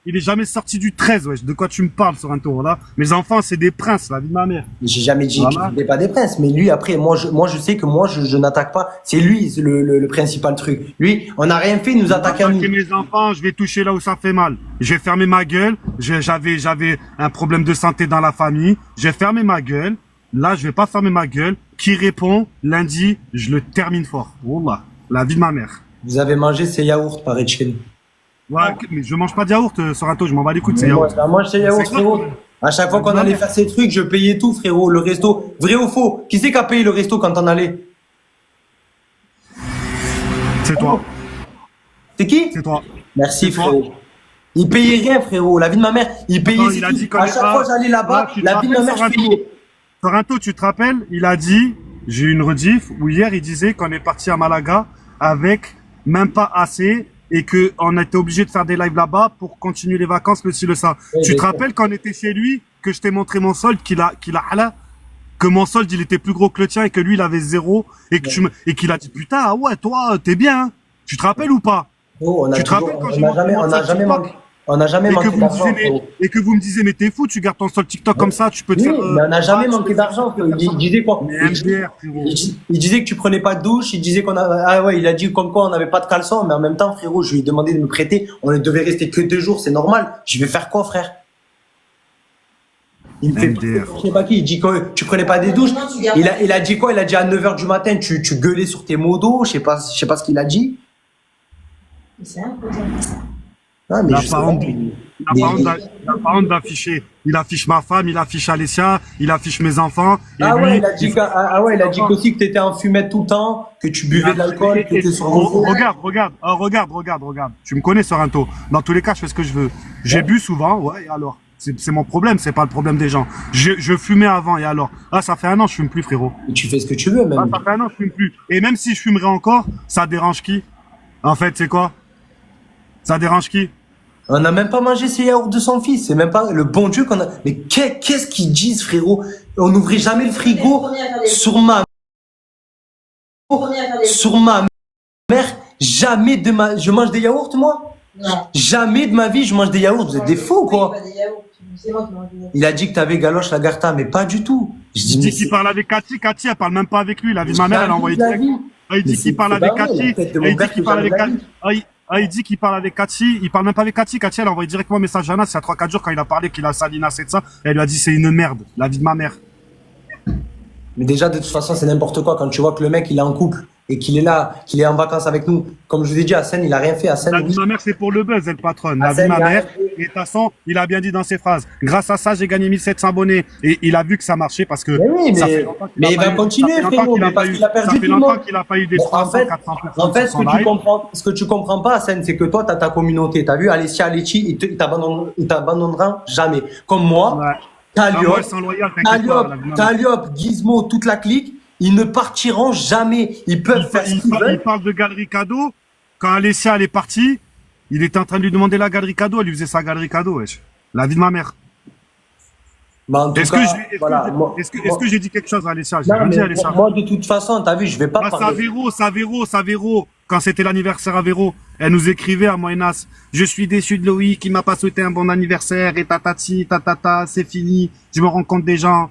Il est jamais sorti du 13, wesh. De quoi tu me parles, sur un tour, là? Mes enfants, c'est des princes, la vie de ma mère. J'ai jamais dit Voilà. qu'il n'était pas des princes, mais lui, après, moi, je sais que moi, je n'attaque pas. C'est lui, le principal truc. Lui, on n'a rien fait, il nous attaque à nous. Attaquer mes enfants, je vais toucher là où ça fait mal. J'ai fermé ma gueule. J'avais un problème de santé dans la famille. J'ai fermé ma gueule. Là, je vais pas fermer ma gueule. Qui répond lundi, je le termine fort. Wallah, la vie de ma mère. Vous avez mangé ces yaourts par Etchen. Ouais, mais je mange pas de yaourt, Sorato, je m'en bats les couilles de ces Moi, yaourts. moi, ces yaourts, C'est frérot. quoi, À chaque fois qu'on allait faire ces trucs, je payais tout, frérot. Le resto. Vrai ou faux? Qui c'est qui a payé le resto quand on allait? C'est toi, C'est qui? c'est toi. Merci, C'est toi. frérot. Il payait rien, frérot. La vie de ma mère, il payait. Attends, c'est il a tout. dit qu'on à est chaque pas- fois j'allais là-bas, Là, tu te la vie de ma rappelles, mère, je Sorato payais. Sorato, tu te rappelles, il a dit, j'ai eu une rediff, où hier il disait qu'on est parti à Malaga avec même pas assez et que on était obligé de faire des lives là-bas pour continuer les vacances, le ci, le ça. Oui, Tu te bien sûr. rappelles quand on était chez lui, que je t'ai montré mon solde, que mon solde il était plus gros que le tien et que lui il avait 0 et que et qu'il a dit putain, ah ouais, toi, t'es bien, hein. Tu te rappelles ou pas? Oh, Tu te rappelles quand j'ai montré mon on n'a solde jamais TikTok manqué. On n'a jamais et que manqué vous me d'argent, disiez, frérot. et que vous me disiez, mais t'es fou, tu gardes ton solde TikTok comme ça, tu peux te Oui, faire. mais on n'a jamais tu manqué peux d'argent, faire frérot. ça. Il disait quoi? Mais MDR, frérot. Il disait que tu prenais pas de douche, il disait qu'on a, ah ouais, il a dit comme quoi on n'avait pas de caleçon, mais en même temps, frérot, je lui ai demandé de me prêter, on ne devait rester que 2 jours, c'est normal. Je vais faire quoi, frère? Il me fait, MDR. je sais pas qui, il dit que tu prenais pas des douches. Il a dit quoi? Il a dit à 9h du matin, tu gueulais sur tes mots d'eau, je sais pas ce qu'il a dit. C'est un peu Ah, mais Il a je sais pas pas. honte. Il a pas honte d'afficher. Il affiche ma femme, il affiche Alessia, il affiche mes enfants. Et Ah lui, ouais, il a dit il a dit qu'aussi que t'étais en fumette tout le temps, que tu buvais de l'alcool, que t'étais sur vos regarde. Tu me connais, Sorrento. Dans tous les cas, je fais ce que je veux. J'ai bu souvent, ouais, et alors? C'est mon problème, c'est pas le problème des gens. Je fumais avant, et alors? Ah, ça fait 1 an, je fume plus, frérot. Tu fais ce que tu veux, Ah, même. ça fait 1 an, je fume plus. Et même si je fumerais encore, ça dérange qui? En fait, c'est quoi? Ça dérange qui? On n'a même pas mangé ces yaourts de son fils. C'est même pas le bon Dieu qu'on a. Mais qu'est-ce qu'ils disent, frérot? On n'ouvrait jamais le frigo sur ma mère. Jamais de ma. Je mange des yaourts, moi? Non. Jamais de ma vie, je mange des yaourts. Vous êtes des fous, quoi. Pas des yaourts. C'est moi qui mange des yaourts. Il a dit que t'avais galoche la Garta, mais pas du tout. Je Il dis, mais dit qu'il parle avec Cathy, elle parle même pas avec lui. La vie de ma mère, elle a envoyé direct. Ah, il dit qu'il parle avec Cathy. Il dit qu'il parle avec Cathy. Il parle même pas avec Cathy. Cathy, elle a envoyé directement un message à Anas il y a 3-4 jours quand il a parlé qu'il a Salinas et de ça. Et elle lui a dit c'est une merde. La vie de ma mère. Mais déjà, de toute façon, c'est n'importe quoi. Quand tu vois que le mec, il est en couple et qu'il est là, qu'il est en vacances avec nous. Comme je vous ai dit, Hassan, il a rien fait. Hassan, La vie de ma mère, c'est pour le buzz, elle patronne. La vie de ma mère, et de toute façon, il a bien dit dans ses phrases. Grâce à ça, j'ai gagné 1700 abonnés. Et il a vu que ça marchait parce que. Mais oui, ça fait longtemps qu'il mais a il pas va eu- continuer, ça fait longtemps frérot, qu'il a mais pas parce eu- qu'il a perdu Ça tout fait le longtemps monde. qu'il n'a pas eu des En 300, fait, 400 personnes. En fait, sur son live. ce que tu comprends pas, Hassan, c'est que toi, t'as ta communauté. T'as vu, Alessia, Alechi, il t'abandonnera jamais. Comme moi, Ouais. Ah, moi, Calliope, elles sont loyales, t'inquiète pas, la vie de ma mère. Calliope, Gizmo, toute la clique, ils ne partiront jamais. Ils peuvent faire ce qu'ils Il veulent. parle de galerie cadeau. Quand Alessia, elle est partie, il était en train de lui demander la galerie cadeau. Elle lui faisait sa galerie cadeau, wesh. La vie de ma mère. Mais en tout Est-ce cas, que j'ai est-ce que voilà, j'ai- moi- est-ce que- est-ce que j'ai dit quelque chose à Alessia? J'ai Non, rien dit mais à Alessia. moi, de toute façon, t'as vu, je vais pas Ah, parler. Savero, quand c'était l'anniversaire à Véro, elle nous écrivait à moi et Nas, je suis déçu de Loïc, qui m'a pas souhaité un bon anniversaire, et tatati, tatata, c'est fini, je me rends compte des gens,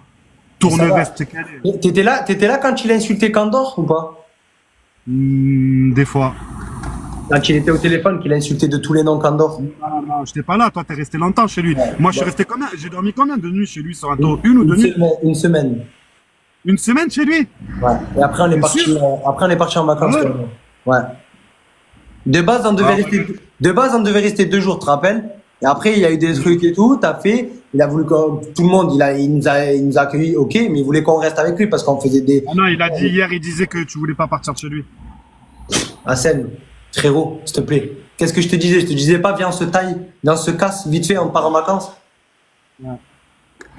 tourne Ça va. veste, c'est calé. T'étais là quand il a insulté Candor ou pas? Des fois. Quand il était au téléphone, qu'il a insulté de tous les noms Candor. Non, j'étais pas là, toi t'es resté longtemps chez lui. Moi je suis resté combien? J'ai dormi combien de nuits chez lui sur un taux? Une ou deux nuits? Une semaine. Une semaine chez lui? Ouais. Et après, on est Bien parti, sûr. après, on est parti en vacances. Ouais. quand même. Ouais. De base, on devait rester 2 jours, tu te rappelles? Et après, il y a eu des trucs et tout, t'as fait, il a voulu que tout le monde, il nous a accueillis, ok, mais il voulait qu'on reste avec lui parce qu'on faisait des, Ah non, il a dit hier, il disait que tu voulais pas partir de chez lui. Hassan, frérot, s'il te plaît. Qu'est-ce que je te disais? Je te disais pas, viens, on se taille, viens, on se casse, vite fait, on part en vacances. Ouais.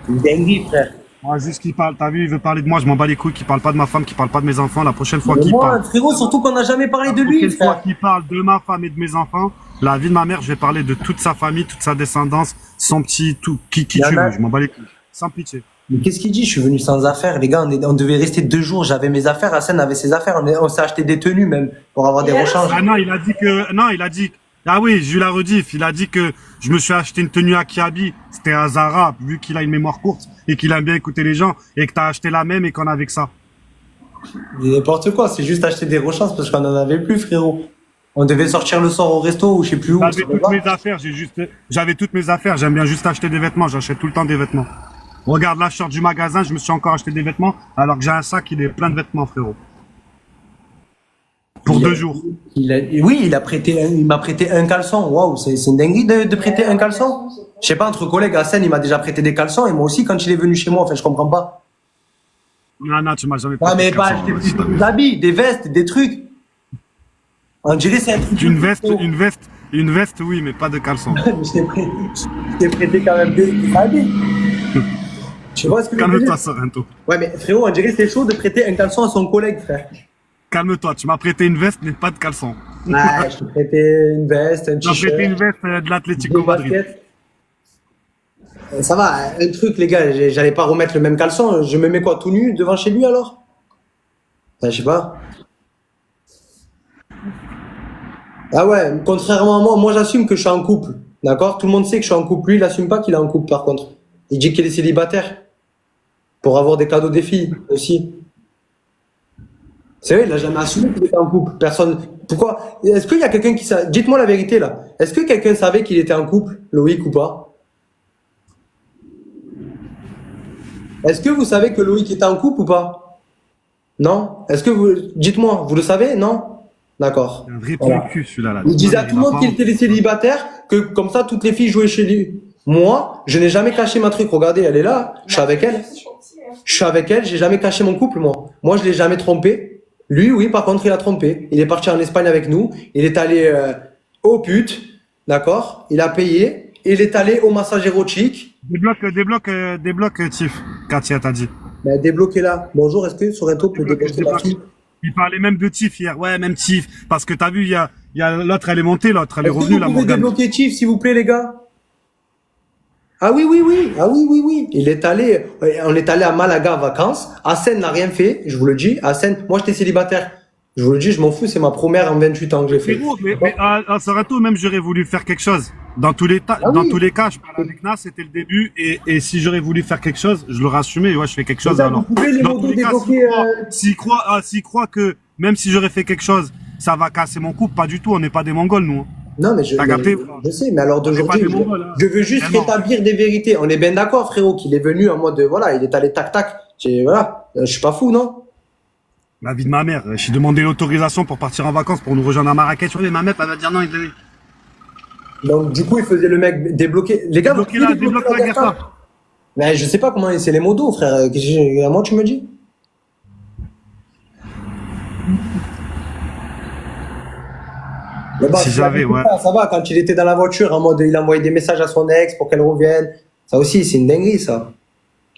Une dinguerie, frère. Moi, juste qu'il parle, t'as vu, il veut parler de moi, je m'en bats les couilles, qu'il parle pas de ma femme, qu'il parle pas de mes enfants, la prochaine fois Mais qu'il moi, parle. frérot, surtout qu'on n'a jamais parlé de La lui, prochaine fois frère. qu'il parle de ma femme et de mes enfants, la vie de ma mère, je vais parler de toute sa famille, toute sa descendance, son petit, tout, qui tu Y en a- veux, je m'en bats les couilles. Sans pitié. Mais qu'est-ce qu'il dit? Je suis venu sans affaires, les gars. On devait rester 2 jours. J'avais mes affaires. Hassan avait ses affaires. On s'est acheté des tenues même pour avoir des rechanges. Ah non, il a dit, ah oui, j'ai eu la rediff, il a dit que je me suis acheté une tenue à Kiabi, c'était à Zara, vu qu'il a une mémoire courte et qu'il aime bien écouter les gens, et que t'as acheté la même et qu'on avait que ça. Mais n'importe quoi. C'est juste acheter des rechanges parce qu'on en avait plus, frérot. On devait sortir le soir au resto ou je sais plus où. J'avais ça va toutes pas. mes affaires, j'avais toutes mes affaires, j'aime bien juste acheter des vêtements, j'achète tout le temps des vêtements. Regarde la short du magasin, je me suis encore acheté des vêtements, alors que j'ai un sac, il est plein de vêtements, frérot. Pour 2 jours. Oui, il m'a prêté un caleçon. Waouh, c'est une dinguerie de prêter un caleçon. Je sais pas, entre collègues, Hassan, il m'a déjà prêté des caleçons et moi aussi quand il est venu chez moi. Enfin, je comprends pas. Non, tu m'as jamais Ah, mais de pas caleçon. acheter des habits, des vestes, des trucs. On dirait c'est un truc. Une veste, oui, mais pas de caleçon. Je t'ai prêté quand même des habits. Tu vois ce que je veux dire? Calme-toi, Sorrento. Ouais, mais frérot, on dirait que c'est chaud de prêter un caleçon à son collègue, frère. Calme-toi, tu m'as prêté une veste, mais pas de caleçon. Ah, je t'ai prêté une veste, un Tu m'as t-shirt, prêté une veste de des l'Atlético Madrid. baskets. Ça va, un truc, les gars, j'allais pas remettre le même caleçon. Je me mets quoi, tout nu devant chez lui alors? Enfin, je sais pas. Ah ouais, contrairement à moi j'assume que je suis en couple. D'accord? Tout le monde sait que je suis en couple. Lui, il assume pas qu'il est en couple par contre. Il dit qu'il est célibataire. Pour avoir des cadeaux des filles aussi. C'est vrai, il a jamais assumé qu'il était en couple. Personne. Pourquoi? Est-ce qu'il y a quelqu'un qui sait? Dites-moi la vérité là. Est-ce que quelqu'un savait qu'il était en couple, Loïc ou pas? Est-ce que vous savez que Loïc était en couple ou pas? Non? Est-ce que vous. Dites-moi, vous le savez? Non? D'accord. Un vrai Voilà. cul, celui-là. Là. Il disait à tout le va monde pas- qu'il était célibataire, que comme ça toutes les filles jouaient chez lui. Moi, je n'ai jamais caché ma truc. Regardez, elle est là, je suis avec elle. Je suis avec elle, j'ai jamais caché mon couple, moi. Moi, je l'ai jamais trompé. Lui, oui, par contre, il a trompé. Il est parti en Espagne avec nous. Il est allé au pute, d'accord? Il a payé. Il est allé au massage érotique. Débloque, Tiff. Katia t'a dit. Ben, débloqué là. Bonjour, est-ce que Sorrento peut débloquer la fille? Il parlait même de Tiff hier. Ouais, même Tiff. Parce que t'as vu, il y a l'autre, elle est montée, l'autre, elle est Est-ce que revenue, vous la pouvez Morgane. débloquer Chief, s'il vous plaît, les gars? Ah oui, oui, oui. Ah oui, oui, oui. On est allé à Malaga en vacances. Hassan n'a rien fait, je vous le dis. Hassan, moi, j'étais célibataire. Je vous le dis, je m'en fous, c'est ma première en 28 ans que j'ai fait. Frérot, mais à Sorrento, même j'aurais voulu faire quelque chose. Dans tous les Ah dans oui. tous les cas, je parle avec Nas, c'était le début, et si j'aurais voulu faire quelque chose, je l'aurais assumé, ouais, je fais quelque chose Ça, alors. vous pouvez les Dans modos tous les cas, débloquer, s'il croit que même si j'aurais fait quelque chose, ça va casser mon couple, pas du tout, on n'est pas des Mongols, nous. Hein. Non, mais T'as capté? je sais, mais alors d'aujourd'hui, On est pas des Mongols, hein. je veux juste Vraiment. rétablir des vérités. On est bien d'accord, frérot, qu'il est venu en mode, voilà, il est allé tac-tac. Voilà, je suis pas fou, non? La vie de ma mère. J'ai demandé l'autorisation pour partir en vacances pour nous rejoindre à Marrakech. Oui, mais ma meuf, elle va dire non. Donc, du coup, il faisait le mec débloquer. Les gars, vous pouvez Débloquer la Gerta. Mais je sais pas comment c'est les modos, frère. À moi, tu me dis? Mais bon, Si j'avais, ouais. Ça va, quand il était dans la voiture, en mode, il envoyait des messages à son ex pour qu'elle revienne. Ça aussi, c'est une dinguerie, ça.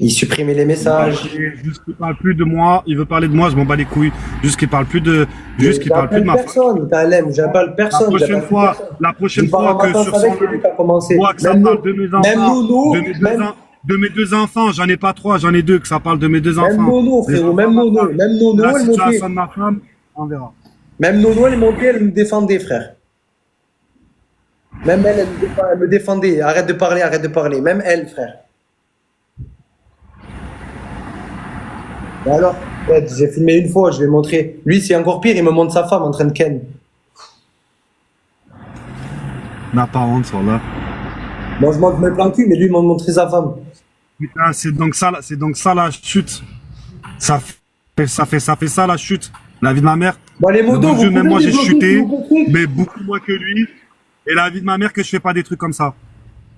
Il supprimait les messages. Juste qu'il parle plus de moi, il veut parler de moi, je m'en bats les couilles. Juste qu'il parle plus de, juste qu'il parle plus de ma femme. Personne, Talem, j'appelle personne. La prochaine fois que sur son voit que ça parle de mes enfants, de mes deux enfants, j'en ai pas trois, j'en ai deux, que ça parle de mes deux enfants. Même Nono, frérot, même Nono, La elle montait. situation de ma femme, on verra. Même Nono, elle montait, elle me défendait, frère. Même elle me défendait. Arrête de parler. Même elle, frère. Et alors, ouais, j'ai filmé une fois, je vais montrer. Lui, c'est encore pire, il me montre sa femme en train de ken. N'a pas honte, sur là. Moi, je montre mes plans cul, mais lui, il m'a montré sa femme. Putain, c'est donc ça la chute. Ça fait ça la chute. La vie de ma mère. Bon, les modos, Donc, vous même moi, j'ai pouvez chuté, débloquer. mais beaucoup moins que lui. Et la vie de ma mère que je fais pas des trucs comme ça.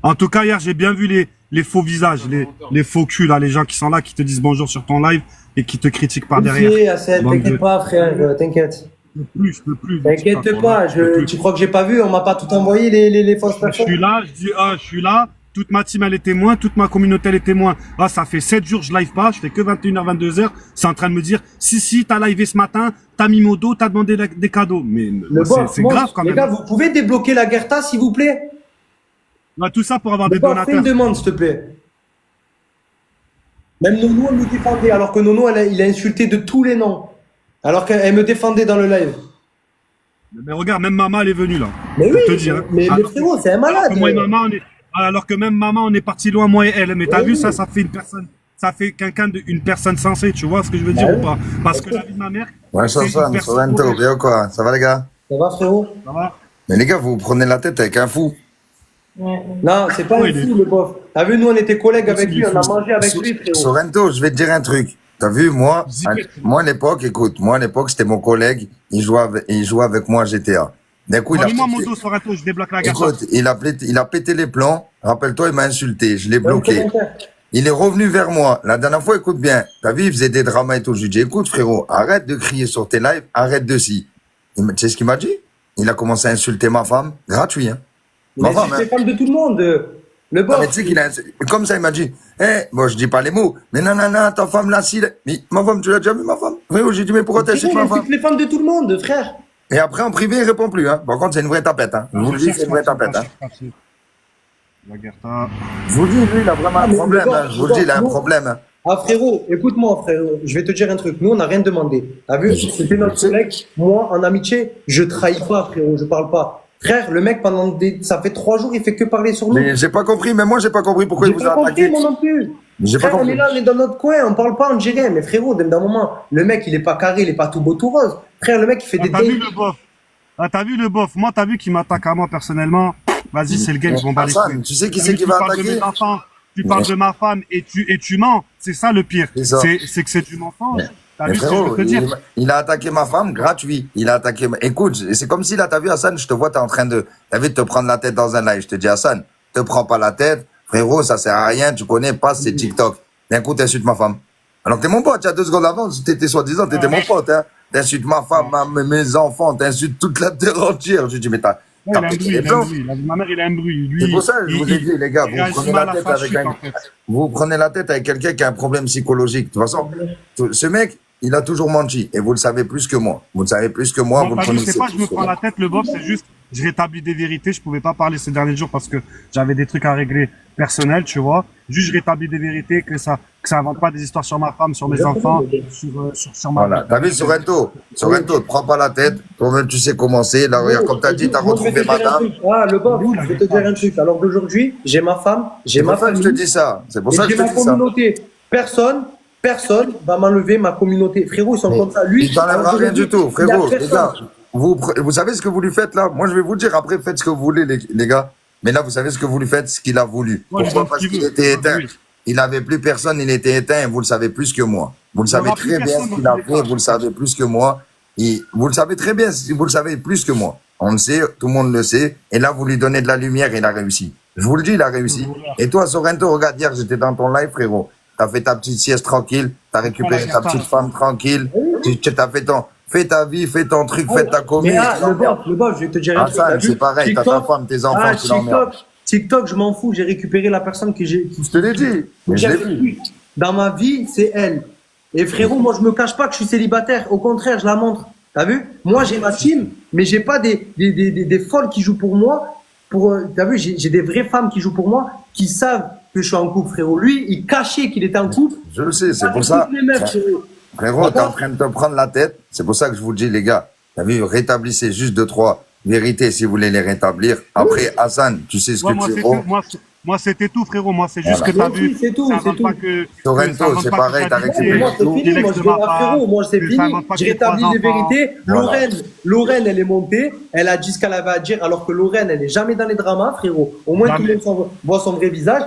En tout cas, hier, j'ai bien vu les faux visages, les faux culs, là, les gens qui sont là, qui te disent bonjour sur ton live et qui te critiquent par derrière. T'inquiète pas, frère, t'inquiète. Je peux plus. T'inquiète pas, tu crois que j'ai pas vu, on m'a pas tout envoyé les fausses Je personnes. suis là, je dis, je suis là. Toute ma team, elle est témoin. Toute ma communauté, elle est témoin. Ah, ça fait 7 jours, je live pas. Je fais que 21h, 22h. C'est en train de me dire, si, t'as livé ce matin, t'as mis modo, t'as demandé des cadeaux. Mais c'est grave quand même. Les gars, vous pouvez débloquer la Gerta, s'il vous plaît? Tout ça pour avoir des Fais donateurs. une demande, s'il te plaît. Même Nono, elle me défendait, alors que Nono, il a insulté de tous les noms. Alors qu'elle me défendait dans le live. Mais regarde, même maman, elle est venue là. Mais Pour oui, te dire, hein. mais frérot, c'est un malade. Alors que même maman, on est parti loin, moi et elle. Mais t'as Oui. vu, ça fait une personne, ça fait une personne sensée, tu vois ce que je veux dire ou pas? Parce que la vie de ma mère. Ouais, c'est une Chanson, personne Sorrento, mauvaise. bien ou quoi? Ça va les gars? Ça va, frérot? Ça va? Mais les gars, vous prenez la tête avec un fou. Non, c'est pas Ouais, un fou, le bof. T'as vu, nous, on était collègues Oui, avec c'est lui, on a fou. mangé avec lui, frérot. Sorrento, je vais te dire un truc. T'as vu, moi, à l'époque, écoute, moi, à l'époque, c'était mon collègue, il jouait avec moi à GTA. D'un coup, Moi, moto, Sorrento, je débloque la gare. écoute, il a pété les plans. Rappelle-toi, il m'a insulté. Je l'ai bloqué. Il est revenu vers moi. La dernière fois, écoute bien. T'as vu, il faisait des dramas et tout. Je lui ai dit, écoute, frérot, arrête de crier sur tes lives, arrête de si. Tu sais ce qu'il m'a dit? Il a commencé à insulter ma femme. Gratuit, hein. Mais c'est femme de tout le monde. Le bof. Mais tu sais qu'il a, comme ça, il m'a dit, bon, je dis pas les mots, mais non, ta femme là, si, mais ma femme, tu l'as déjà vu, ma femme? Oui, j'ai dit, mais pourquoi t'insultes ma femme? Les femmes de tout le monde, frère. Et après, en privé, il répond plus, hein. Par contre, c'est une vraie tapette, hein. Je vous le dis, c'est une vraie tapette, hein. La Gerta. Je vous le dis, lui, il a vraiment un problème, hein. Je vous le dis, il a un problème, hein. Ah, frérot, écoute-moi, frérot. Je vais te dire un truc. Nous, on n'a rien demandé. T'as vu? C'était notre collègue. Moi, en amitié, je trahis pas, frérot. Je parle pas. Frère, le mec, ça fait 3 jours, il fait que parler sur nous. Mais j'ai pas compris, mais moi, j'ai pas compris pourquoi il vous a attaqué. Moi non plus. J'ai pas Frère, on compris. est là, on est dans notre coin, on parle pas, on dirait rien. Mais frérot, d'un moment, le mec, il est pas carré, il est pas tout beau, tout rose. Frère, le mec, il fait des T'as vu le bof? T'as vu le bof? Moi, t'as vu qu'il m'attaque à moi personnellement. Vas-y, c'est le gars qui m'en bat les couilles. Hassan, tu sais qui c'est qui va attaquer? Tu parles de ma femme et tu mens. C'est ça le pire. C'est ça. C'est que c'est du mensonge. T'as Mais vu ce que je frérot, veux te dire? il a attaqué ma femme gratuit. Il a attaqué. Écoute, c'est comme si là, t'as vu Hassan, je te vois, t'es en train de te prendre la tête dans un live. Je te dis Hassan, te prends pas la tête, frérot, ça sert à rien. Tu connais pas, c'est TikTok. D'un coup, t'insultes ma femme. Alors que t'es mon pote. Il y a 2 secondes avant, t'étais soi-disant, t'étais mon pote. Hein. T'insultes ma femme, mes enfants, t'insultes toute la terre entière. Je dis mais t'as pété les plans. Ma mère, il a un bruit. Lui, C'est pour ça que je vous ai dit, les gars, vous prenez la tête avec quelqu'un qui a un problème psychologique. De toute façon, ce mec, il a toujours menti. Et vous le savez plus que moi. Vous le savez plus que moi. Non, vous le je connaissez sais pas, plus je me que prends moi. la tête, le bof, c'est juste, je rétablis des vérités. Je pouvais pas parler ces derniers jours parce que j'avais des trucs à régler personnels, tu vois. Juste, je rétablis des vérités, que ça invente pas des histoires sur ma femme, sur mes enfants, sur ma Voilà. T'as vu, Sorrento, te prends pas la tête. Toi-même, tu sais comment c'est. Là, regarde, comme t'as dit, t'as retrouvé ma dame. Ah, le bof, je vais te dire un truc. Alors qu'aujourd'hui, j'ai ma femme, j'ai ma famille. C'est pour ça que je te dis ça. C'est pour ça que je j'ai te ma dis ça. communauté. Personne va m'enlever ma communauté. Frérot, ils sont comme ça. Lui, Il t'enlèvera rien du tout, il y a frérot. Les personne. gars, vous savez ce que vous lui faites là? Moi, je vais vous dire. Après, faites ce que vous voulez, les gars. Mais là, vous savez ce que vous lui faites, ce qu'il a voulu. Moi, Pourquoi? je Parce sais ce qu'il qu'il veut. était éteint. Oui. il avait plus personne, il était éteint, et vous le savez plus que moi. Vous le savez aura plus très bien personne ce qu'il dans a tous les fait, cas. vous le savez plus que moi. Vous le savez très bien, vous le savez plus que moi. On le sait, tout le monde le sait. Et là, vous lui donnez de la lumière, il a réussi. Je vous le dis, il a réussi. Et toi, Sorrento, regarde, hier, j'étais dans ton live, frérot. T'as fait ta petite sieste tranquille, t'as récupéré ta petite femme tranquille. Tu t'as fait fais ta vie, fais ton truc, fais ta commune. Mais le bof, je vais te dire un truc. Hassan, t'as vu c'est pareil, t'as ta TikTok, femme, tes enfants, tu l'emmerdes. TikTok, je m'en fous, j'ai récupéré la personne que j'ai. Je te l'ai dit, mais je l'ai vu. Dans ma vie, c'est elle. Et frérot, moi, je me cache pas que je suis célibataire. Au contraire, je la montre. T'as vu? Moi, j'ai ma team, mais j'ai pas des folles qui jouent pour moi. T'as vu? J'ai des vraies femmes qui jouent pour moi, qui savent que je suis en couple, frérot. Lui, il cachait qu'il était en couple. Je le sais, c'est pour ça. Frérot, t'es en train de te prendre la tête. C'est pour ça que je vous le dis, les gars. T'as vu? Rétablissez juste 2-3 vérités si vous voulez les rétablir. Après, Hassan, tu sais ce que tu es. Moi, c'était tout, frérot. Moi, c'est juste que t'as vu. C'est tout, c'est tout. Torrento, c'est pareil, t'as récupéré Moi, c'est tout. fini. Moi, je vais à frérot. Moi, c'est fini. Je rétablis les vérités. Lorraine, elle est montée. Elle a dit ce qu'elle avait à dire, alors que Lorraine, elle est jamais dans les dramas, frérot. Au moins, tout le monde voit son vrai visage.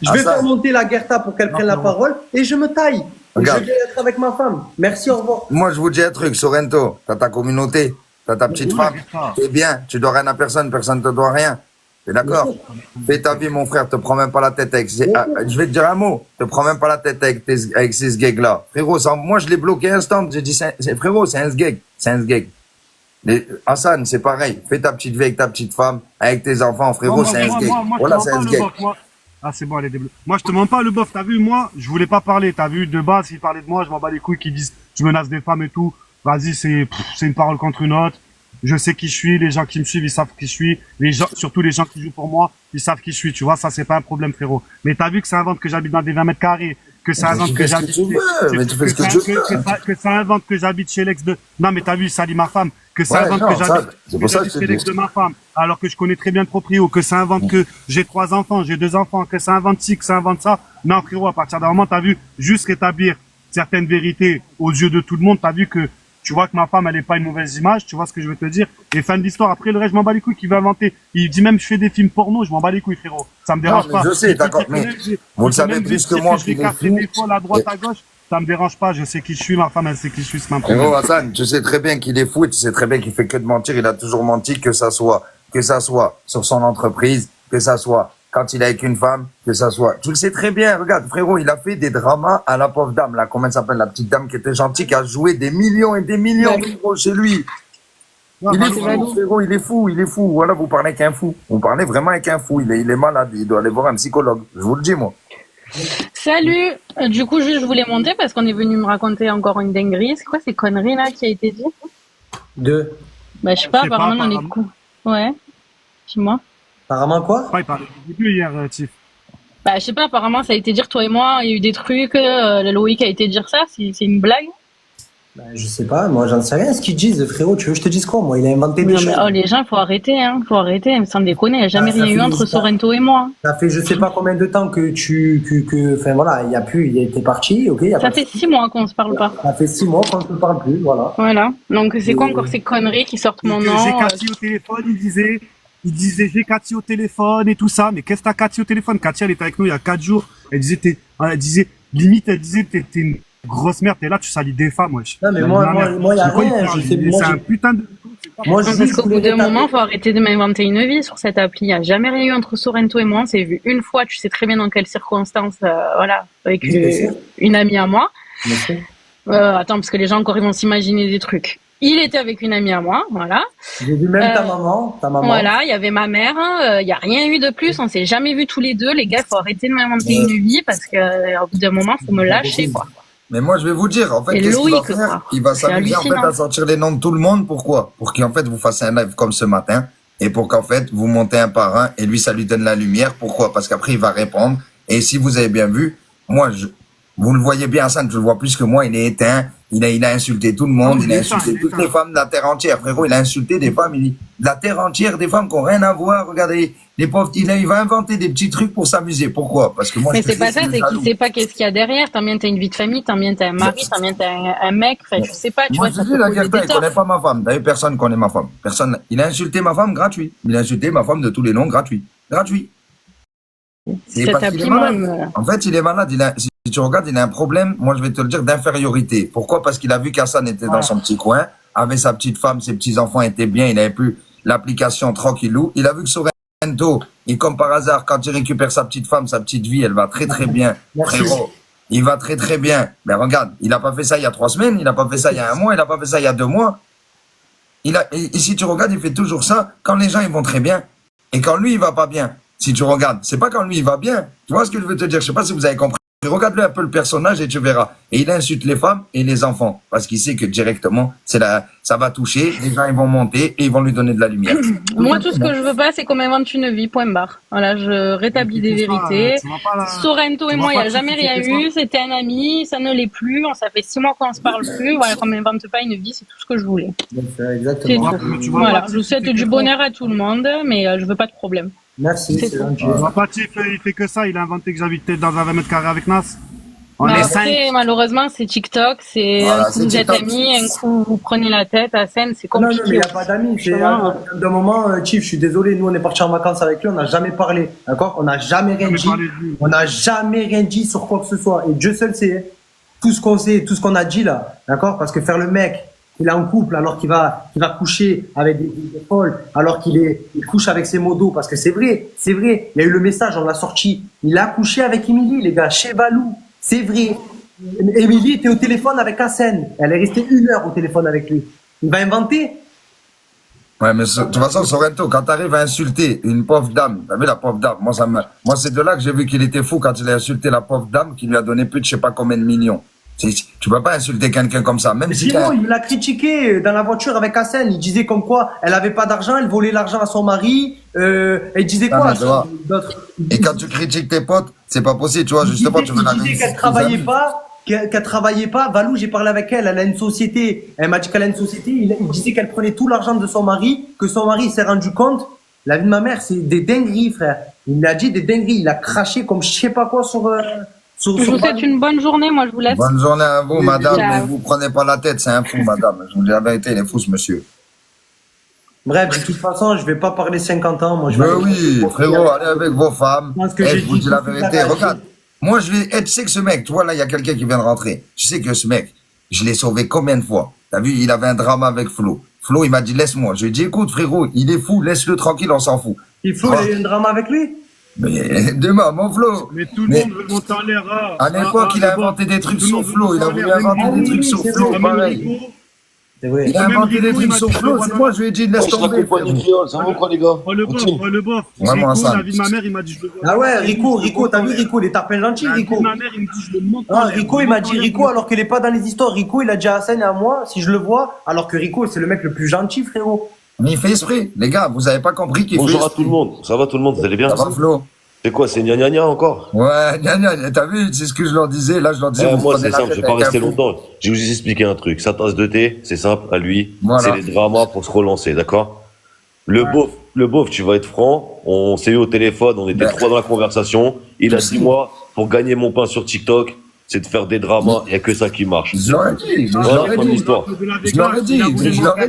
Je vais faire monter la Gerta pour qu'elle prenne la parole et je me taille. Je vais être avec ma femme. Merci, au revoir. Moi, je vous dis un truc, Sorrento. T'as ta communauté. T'as ta petite femme. C'est bien. Tu dois rien à personne. Personne ne te doit rien. T'es d'accord? Fais ta vie, mon frère. Te prends même pas la tête avec je vais te dire un mot. Te prends même pas la tête avec ces sgegs-là. Frérot, moi, je l'ai bloqué instant. J'ai dit, frérot, c'est un sgeg. C'est un sgeg. Hassan, c'est pareil. Fais ta petite vie avec ta petite femme, avec tes enfants. Frérot, c'est un sgeg. Voilà, c'est un sgeg. Ah, c'est bon, elle est débloquée. Moi, je te demande pas le bof. T'as vu, moi, je voulais pas parler. T'as vu, de base, s'ils parlaient de moi, je m'en bats les couilles qu'ils disent, je menace des femmes et tout. Vas-y, c'est une parole contre une autre. Je sais qui je suis, les gens qui me suivent, ils savent qui je suis. Les gens, surtout les gens qui jouent pour moi, ils savent qui je suis. Tu vois, ça, c'est pas un problème, frérot. Mais t'as vu que ça invente que j'habite dans des 20 mètres carrés, que ça invente que j'habite que ça invente que j'habite chez l'ex de, non, mais t'as vu, ça dit ma femme, que ça invente que j'habite chez l'ex de ma femme, alors que je connais très bien le proprio, que ça invente que j'ai 3 enfants, j'ai 2 enfants, que ça invente ci, que ça invente ça. Non, frérot, à partir d'un moment, t'as vu, juste rétablir certaines vérités aux yeux de tout le monde, t'as vu que, tu vois que ma femme, elle est pas une mauvaise image, tu vois ce que je veux te dire. Et fin de l'histoire. Après, le reste, je m'en bats les couilles qu'il veut inventer. Il dit même, je fais des films porno, je m'en bats les couilles, frérot. Ça me dérange pas. Je sais, d'accord, mais vous le savez plus que moi. Je vais casser des fois à droite, à gauche. Ça me dérange pas. Je sais qui je suis, ma femme, elle sait qui je suis, c'est ma frérot, Hassan, tu sais très bien qu'il est fou et tu sais très bien qu'il fait que de mentir. Il a toujours menti, que ça soit sur son entreprise, que ça soit quand il est avec une femme, que ça soit. Tu le sais très bien. Regarde, frérot, il a fait des dramas à la pauvre dame, là. Comment elle s'appelle, la petite dame qui était gentille, qui a joué des millions et des millions, frérot, chez lui. Il est fou, frérot, il est fou, il est fou. Voilà, vous parlez avec un fou. Vous parlez vraiment avec un fou. Il est malade. Il doit aller voir un psychologue. Je vous le dis, moi. Salut. Du coup, juste, je voulais monter parce qu'on est venu me raconter encore une dinguerie. C'est quoi ces conneries là qui a été dit? Bah, je sais pas, apparemment, on est coups. Ouais. Dis-moi. Apparemment quoi? Il parlait du début hier, Tiff. Bah, je sais pas, apparemment, ça a été dire, toi et moi, il y a eu des trucs, Loïc a été dire ça, c'est une blague? Bah, je sais pas, moi j'en sais rien ce qu'ils disent, frérot. Tu veux que je te dise quoi? Moi, il a inventé des choses. Oh, les gens, faut arrêter, sans déconner. Il n'y a jamais rien eu entre Sorrento et moi. Ça fait je sais pas combien de temps que enfin voilà, il était parti, ok? Ça fait 6 mois qu'on se parle pas. Ça fait 6 mois qu'on ne se parle plus, voilà. Voilà. Donc, c'est quoi encore ces conneries qui sortent mon nom? J'ai Cathy au téléphone, il disait j'ai Cathy au téléphone et tout ça, mais qu'est-ce que t'as Cathy au téléphone? Cathy, elle était avec nous il y a 4 jours. Elle disait, limite, t'es une grosse merde, t'es là, tu salis des femmes, wesh. Non, mais moi, y a rien, c'est un putain de. Moi, parce qu'au bout d'un moment, faut arrêter de m'inventer une vie sur cette appli. Il n'y a jamais rien eu entre Sorrento et moi. On s'est vu une fois, tu sais très bien dans quelles circonstances, voilà, avec une amie à moi. Attends, parce que les gens encore, ils vont s'imaginer des trucs. Il était avec une amie à moi, voilà. J'ai vu même ta maman. Voilà, il y avait ma mère, il n'y a rien eu de plus, on s'est jamais vus tous les deux. Les gars, faut arrêter de m'inventer une vie parce que, au bout d'un moment, faut me lâcher, quoi. Mais moi, je vais vous dire, en fait, qu'est-ce qu'il va faire? Il va s'amuser, en fait, à sortir les noms de tout le monde. Pourquoi? Pour qu'en fait, vous fassiez un live comme ce matin. Et pour qu'en fait, vous montez un par un. Et lui, ça lui donne la lumière. Pourquoi? Parce qu'après, il va répondre. Et si vous avez bien vu, moi, vous le voyez bien, Hassan, tu le vois plus que moi, il est éteint. Il a insulté tout le monde, il a insulté toutes les femmes de la terre entière. Frérot, il a insulté des femmes, de la terre entière, des femmes qui n'ont rien à voir. Regardez, les pauvres, il va inventer des petits trucs pour s'amuser. Pourquoi? Parce que moi, mais c'est pas ça, c'est qu'il sait pas qu'est-ce qu'il y a derrière. T'as bien, t'as une vie de famille, t'as bien, t'as un mari, t'as bien, t'as un mec. Enfin, je sais pas, tu vois. Moi, je dis, la Gerta, il connaît pas ma femme. D'ailleurs, personne connaît ma femme. Personne. Il a insulté ma femme gratuit. Il a insulté ma femme de tous les noms gratuit. Gratuit. C'est parce qu'il est malade. En fait, il est malade. Si tu regardes, il a un problème, moi je vais te le dire, d'infériorité. Pourquoi? Parce qu'il a vu qu'Hassan était dans son petit coin, avait sa petite femme, ses petits-enfants étaient bien, il avait plus l'application tranquillou. Il a vu que Sorrento, et comme par hasard, quand il récupère sa petite femme, sa petite vie, elle va très très bien. Frérot, il va très très bien. Mais regarde, il n'a pas fait ça il y a 3 semaines, il n'a pas fait ça il y a 1 mois, il n'a pas fait ça il y a 2 mois. Et si tu regardes, il fait toujours ça quand les gens ils vont très bien et quand lui il va pas bien. Si tu regardes, c'est pas quand lui il va bien. Tu vois ce que je veux te dire? Je sais pas si vous avez compris. Regarde-le un peu le personnage et tu verras. Et il insulte les femmes et les enfants parce qu'il sait que directement ça va toucher. Les gens ils vont monter et ils vont lui donner de la lumière. Moi, tout ce que je veux pas, c'est qu'on m'invente une vie. Point barre. Voilà, je rétablis des vérités. Sorrento et moi, il n'y a jamais rien eu. C'était un ami, ça ne l'est plus. Ça fait 6 mois qu'on se parle plus. Voilà, qu'on m'invente pas une vie, c'est tout ce que je voulais. Exactement. Voilà, je vous souhaite du bonheur à tout le monde, mais je veux pas de problème. Merci, c'est gentil. Il fait que ça, il a inventé que j'habitais dans un 20 mètres carrés avec Nas. Après, malheureusement, c'est TikTok, un coup vous êtes amis, un coup vous prenez la tête, à scène, c'est compliqué. Non, mais il n'y a pas d'amis. D'un moment, Chief, je suis désolé, nous on est partis en vacances avec lui, on n'a jamais parlé, d'accord? On n'a jamais rien dit. On n'a jamais rien dit sur quoi que ce soit. Et Dieu seul sait tout ce qu'on sait, tout ce qu'on a dit là, d'accord? Parce que faire le mec, il est en couple alors qu'il va coucher avec des folles, alors il couche avec ses modos, parce que c'est vrai, il y a eu le message, on l'a sorti, il a couché avec Émilie, les gars, chez Valou, c'est vrai. Émilie était au téléphone avec Hassen, elle est restée 1 heure au téléphone avec lui. Il va inventer. Ouais, mais de toute façon, Sorrento, quand t'arrives à insulter une pauvre dame, t'as vu la pauvre dame, moi c'est de là que j'ai vu qu'il était fou quand il a insulté la pauvre dame qui lui a donné plus de je sais pas combien de millions. Tu peux pas insulter quelqu'un comme ça, même si il l'a critiqué dans la voiture avec Hassen. Il disait comme quoi elle avait pas d'argent, elle volait l'argent à son mari. Elle disait quoi Et quand tu critiques tes potes, c'est pas possible, tu vois, justement, tu veux la réussite. Qu'elle travaillait pas. Valou, j'ai parlé avec elle, elle a une société. Elle m'a dit qu'elle a une société. Il disait qu'elle prenait tout l'argent de son mari, que son mari s'est rendu compte. La vie de ma mère, c'est des dingueries, frère. Il a dit des dingueries. Il a craché comme je sais pas quoi sur. Je vous souhaite une bonne journée, moi je vous laisse. Bonne journée à vous, madame, mais vous prenez pas la tête, c'est un fou, madame. Je vous dis la vérité, il est fou, ce monsieur. Bref, de toute façon, je vais pas parler 50 ans, moi je vais. Oui, frérot, allez avec vos femmes. Je vous dis la vérité, regarde. Moi, tu sais que ce mec, tu vois, là, il y a quelqu'un qui vient de rentrer. Tu sais que ce mec, je l'ai sauvé combien de fois? T'as vu, il avait un drama avec Flo. Flo, il m'a dit, laisse-moi. Je lui ai dit, écoute, frérot, il est fou, laisse-le tranquille, on s'en fout. Et Flo, il a eu un drama avec lui? Mais demain, mon Flo. Mais tout le monde veut monter en l'air. À l'époque, il a inventé des trucs sur Flo. Il a voulu inventer des trucs sur Flo, pareil. Il a inventé des trucs sur Flo. C'est moi, je lui ai dit, laisse tomber. Ça va quoi, les gars? Le bof. Vraiment, ça. La vie de ma mère, il m'a dit, je le vois. Ah ouais, Rico, t'as vu Rico, il est tapin gentil, Rico. Ma mère, il me dit, je le monte. Rico, il m'a dit, Rico, alors qu'il est pas dans les histoires. Rico, il a dit à Hassan et à moi, si je le vois, alors que Rico, c'est le mec le plus gentil, frérot. Mais il fait esprit. Les gars, vous avez pas compris qu'il fait Bonjour à tout le monde. Ça va tout le monde? Vous allez bien? Ça va, Flo? C'est quoi, c'est gna gna gna encore? Ouais, gna gna, t'as vu, c'est ce que je leur disais, là je leur disais. Moi c'est simple, je vais pas rester longtemps. Je vais vous expliquer un truc. Sa tasse de thé, c'est simple, à lui, c'est les dramas pour se relancer, d'accord? Le beauf, tu vas être franc, on s'est eu au téléphone, on était 3 dans la conversation, il a dit moi, pour gagner mon pain sur TikTok, c'est de faire des dramas, il n'y a que ça qui marche. Je l'aurais dit,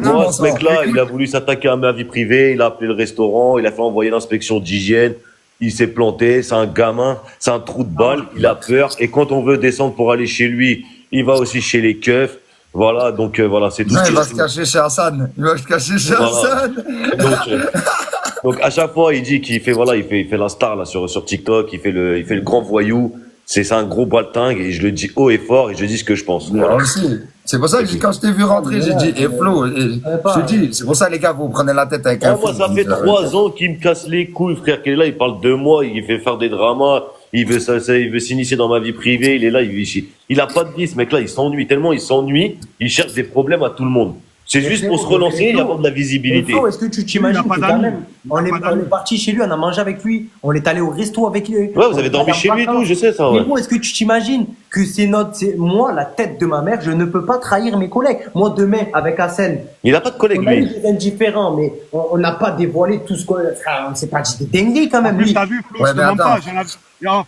Moi, ce mec-là, il a voulu s'attaquer à ma vie privée, il a appelé le restaurant, il a fait envoyer l'inspection d'hygiène, il s'est planté, c'est un gamin, c'est un trou de balle, il a peur, et quand on veut descendre pour aller chez lui, il va aussi chez les keufs, voilà, donc voilà, c'est tout. Non, il va se cacher chez Hassan, Hassan. Donc à chaque fois, il dit qu'il fait, voilà, il fait la star là sur TikTok, il fait le grand voyou. C'est un gros baltingue et je le dis haut et fort et je dis ce que je pense. Voilà. Aussi. C'est pour ça que quand je t'ai vu rentrer, j'ai dit, Flo, je te dis, c'est pour ça les gars, vous prenez la tête avec un Moi, ça fait 3 ans qu'il me casse les couilles, frère, qu'il est là, il parle de moi, il fait faire des dramas, il veut s'initier dans ma vie privée, il est là, il a pas de vie, ce mec-là, il s'ennuie tellement, il cherche des problèmes à tout le monde. C'est juste pour se relancer et avoir de la visibilité. Est-ce que tu t'imagines que quand même, on est parti chez lui, on a mangé avec lui, on est allé au resto avec lui. Ouais, vous avez dormi chez lui et tout, je sais ça. Ouais. Est-ce que tu t'imagines que moi, la tête de ma mère, je ne peux pas trahir mes collègues. Moi, demain, avec Hassen. Il n'a pas de collègues, lui. On a eu des indifférents, mais on n'a pas dévoilé tout ce qu'on a. On s'est pas dit des dingueries quand même, lui. T'as vu, Flo, je te demande pas.